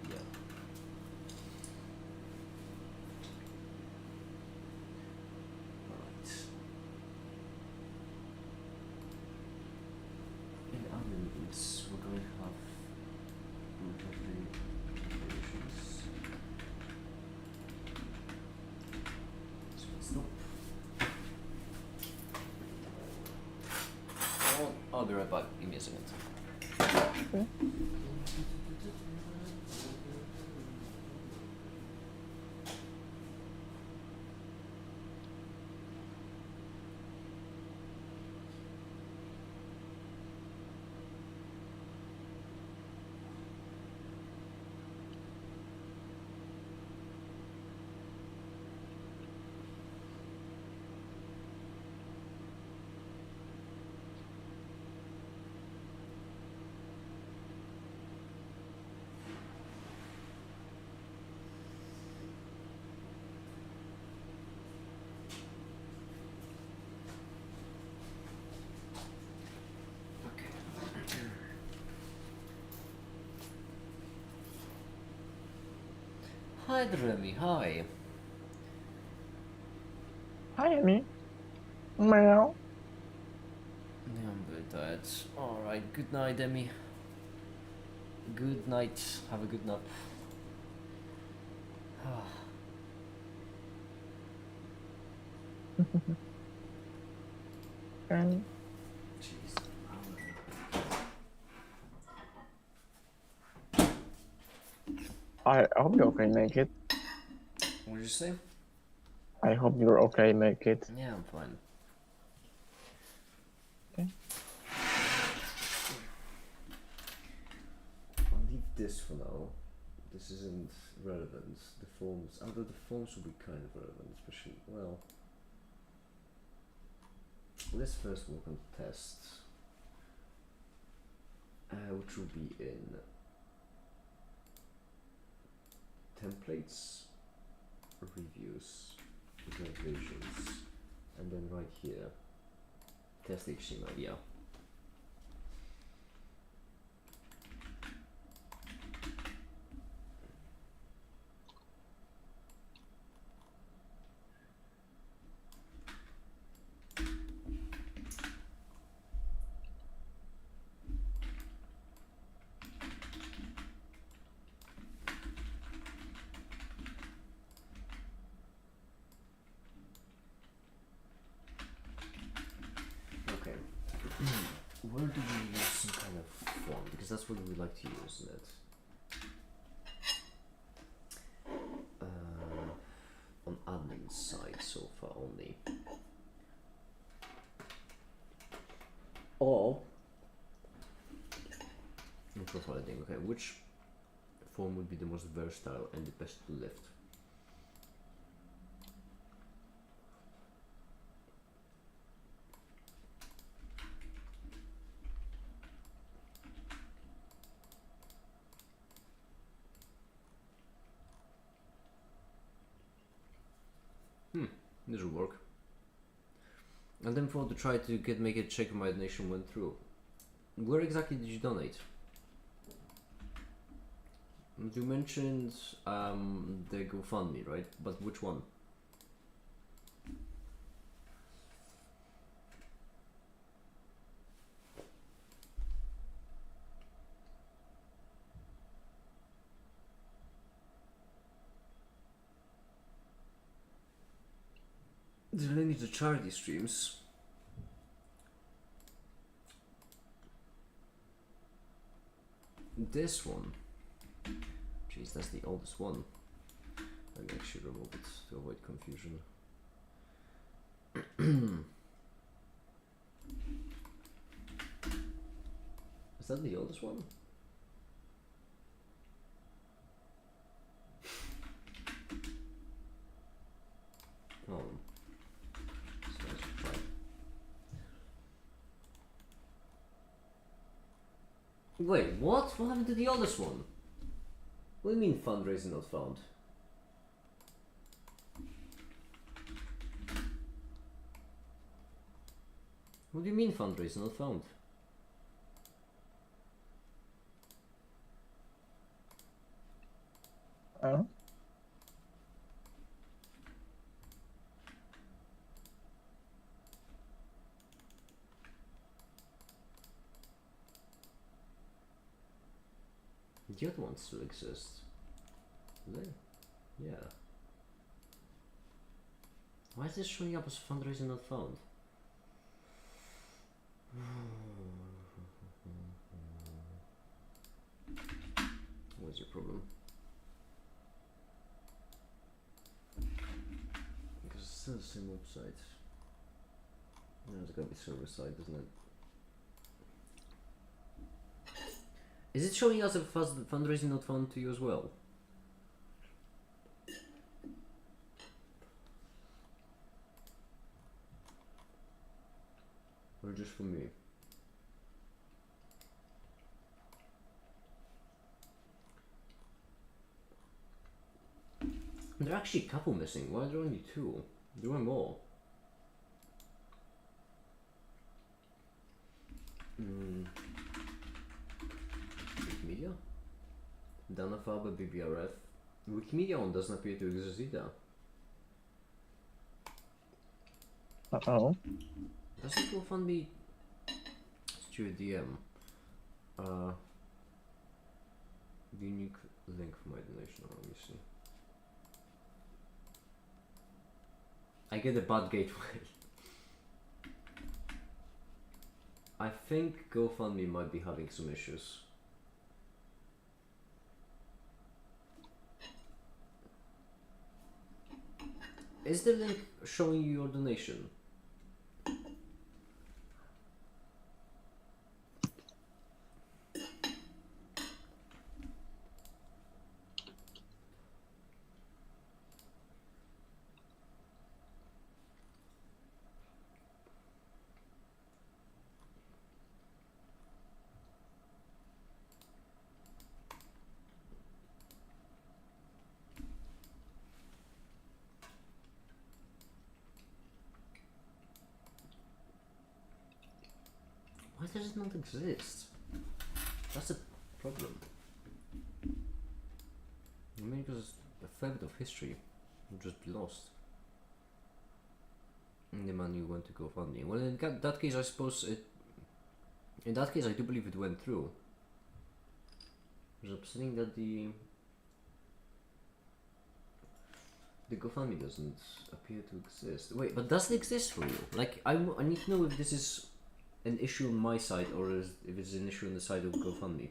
Yeah. Alright. In other means, we're going to have relatively variations. So stop. I'll be right back. Give me a second. Okay. Hi, Remy. Hi. Hi, Emmy. Meow. Yeah, I'm very tired. Alright, good night, Demi. Good night. Have a good nap. And Jeez. I hope you're okay, make it. What did you say? I hope you're okay, make it. Yeah, I'm fine. Okay. I'll leave this for now. This isn't relevant. The forms, although the forms will be kind of relevant, especially, well. Let's first work on tests, which will be in templates, reviews, revisions, and then right here, test HTML, yeah. Okay. Where do we use some kind of form? Because that's what we like to use, isn't it? On admin side so far only. Or in profile editing, okay, which form would be the most versatile and the best to lift? This will work. And then for to try to make it check my donation went through. Where exactly did you donate? You mentioned the GoFundMe, right? But which one? There's only the charity streams. This one. Jeez, that's the oldest one. Let me actually remove it to avoid confusion. Is that the oldest one? Wait, what? What happened to the oldest one? What do you mean fundraising not found? What do you mean fundraising not found? Oh. The other ones still exist. Do they? Yeah. Why is this showing up as fundraising not found? What's your problem? Because it's still the same website. No, it's gotta be server side, isn't it? Is it showing us a fundraising not found to you as well? Or just for me? There are actually a couple missing. Why are there only two? There were more. Wikimedia? Danafarber BBRF. Wikimedia one doesn't appear to exist either. Uh-oh. Doesn't GoFundMe Stuart DM? Unique link for my donation. Let me see. I get a bad gateway. I think GoFundMe might be having some issues. Is the link showing you your donation? Why does it not exist? That's a problem. I mean, because a fair bit of history would just be lost. And the money went to GoFundMe. Well, in that case, I suppose it. In that case, I do believe it went through. It's upsetting that the GoFundMe doesn't appear to exist. Wait, but does it exist for you? Like, I need to know if this is an issue on my side or if it's an issue on the side of GoFundMe.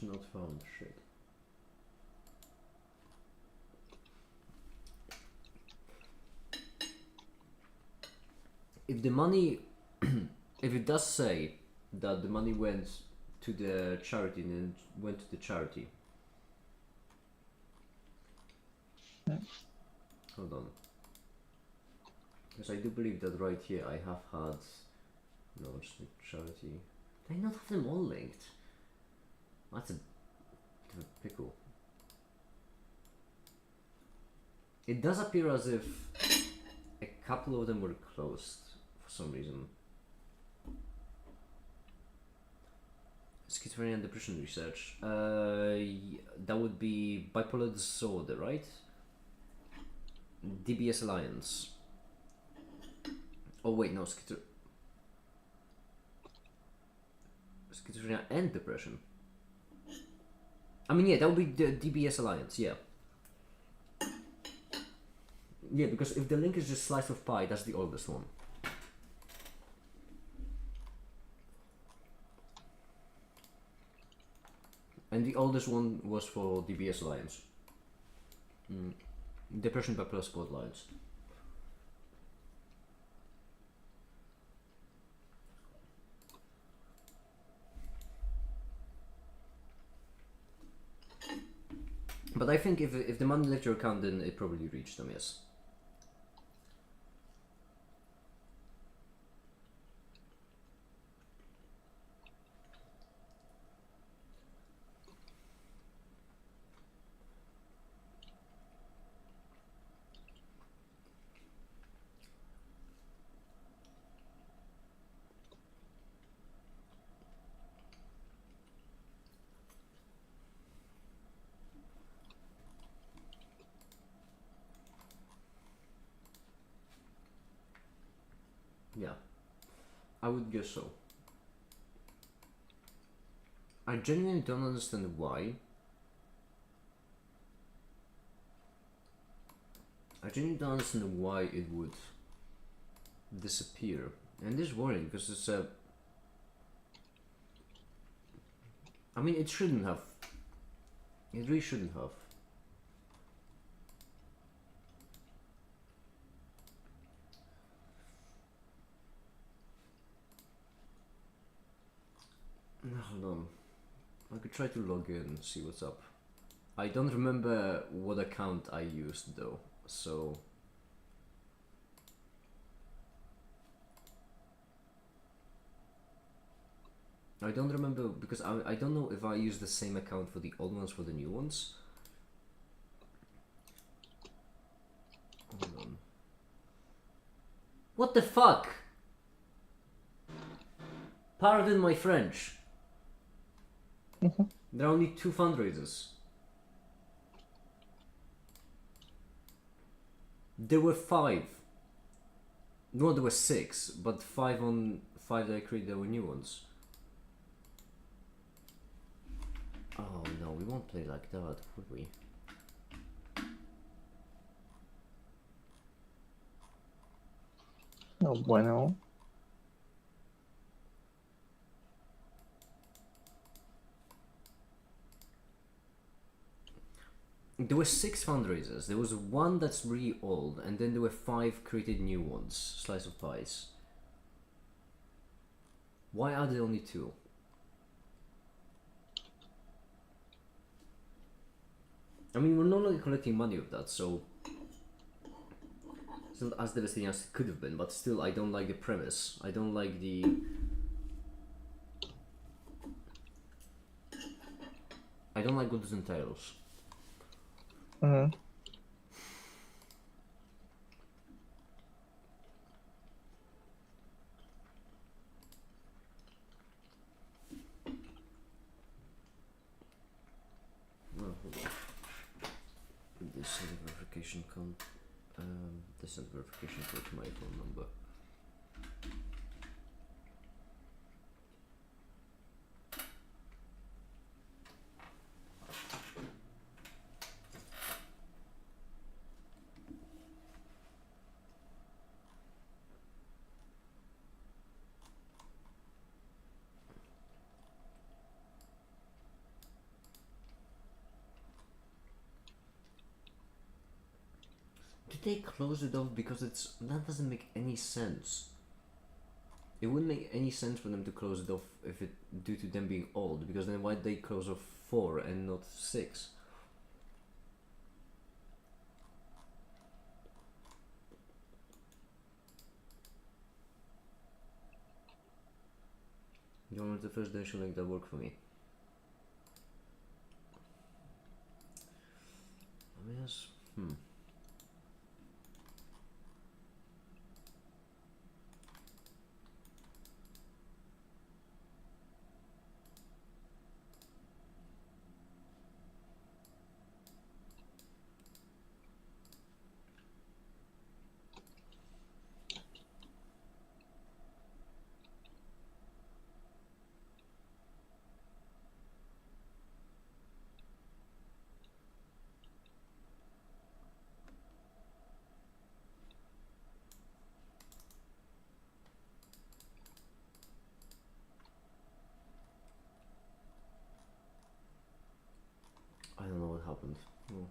It's not found. Shit. If the money, if it does say that the money went to the charity and it went to the charity. Hold on. Because I do believe that right here I have had launched the charity. Did I not have them all linked? That's a bit of a pickle. It does appear as if a couple of them were closed for some reason. Schizophrenia and depression research. That would be bipolar disorder, right? DBS Alliance. Oh wait, no, schizophrenia and depression. I mean, yeah, that would be the DBS Alliance, yeah. Yeah, because if the link is just slice of pie, that's the oldest one. And the oldest one was for DBS Alliance. Depression Bipolar Support Alliance. But I think if the money left your account, then it probably reached them, yes. Yeah, I would guess so. I genuinely don't understand why. I genuinely don't understand why it would disappear. And this is worrying because it's a. I mean, it shouldn't have. It really shouldn't have. Hold on. I could try to log in and see what's up. I don't remember what account I used though, so. I don't remember because I don't know if I used the same account for the old ones for the new ones. Hold on. What the fuck? Pardon my French. There are only 2 fundraisers. There were 5. No, there were 6, but 5 on 5 that I created, there were new ones. Oh no, we won't play like that, would we? No bueno. There were 6 fundraisers. There was one that's really old, and then there were 5 created new ones. Slice of pies. Why are there only 2? I mean, we're no longer collecting money with that, so it's not as devastating as it could have been, but still, I don't like the premise. I don't like the... I don't like what this entails. Mm-hmm. Oh, hold on. This send verification code. This send verification code to my phone number. Did they close it off because it's that doesn't make any sense. It wouldn't make any sense for them to close it off if it due to them being old, because then why'd they close off 4 and not 6? You want the first donation link that worked for me? I mean, yes. happened. Oh.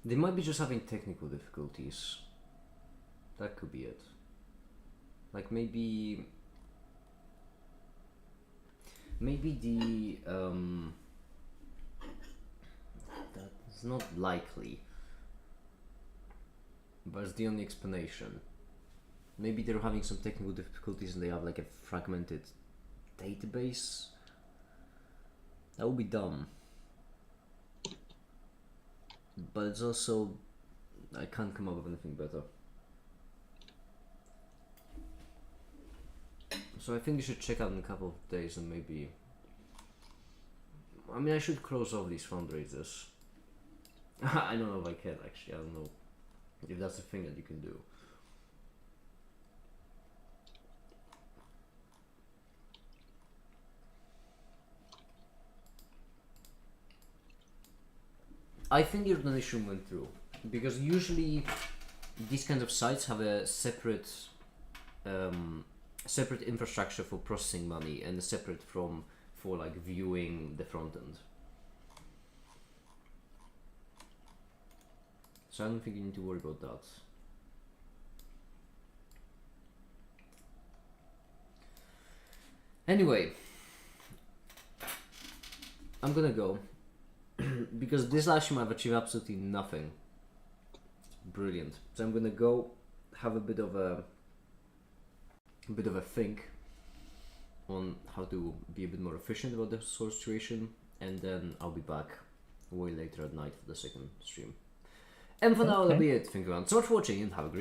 They might be just having technical difficulties. That could be it. Like maybe the that's not likely, but it's the only explanation. Maybe they're having some technical difficulties and they have like a fragmented database. That would be dumb. But it's also, I can't come up with anything better. So I think you should check out in a couple of days and maybe... I mean, I should close off these fundraisers. I don't know if I can actually, I don't know if that's a thing that you can do. I think your donation went through because usually these kinds of sites have a separate separate infrastructure for processing money and separate for like viewing the front end. So I don't think you need to worry about that. Anyway, I'm gonna go because this live stream I've achieved absolutely nothing. Brilliant. So I'm gonna go have a bit of a think on how to be a bit more efficient about the whole situation, and then I'll be back way later at night for the second stream. And for now, that'll be it. Thank you so much for watching and have a great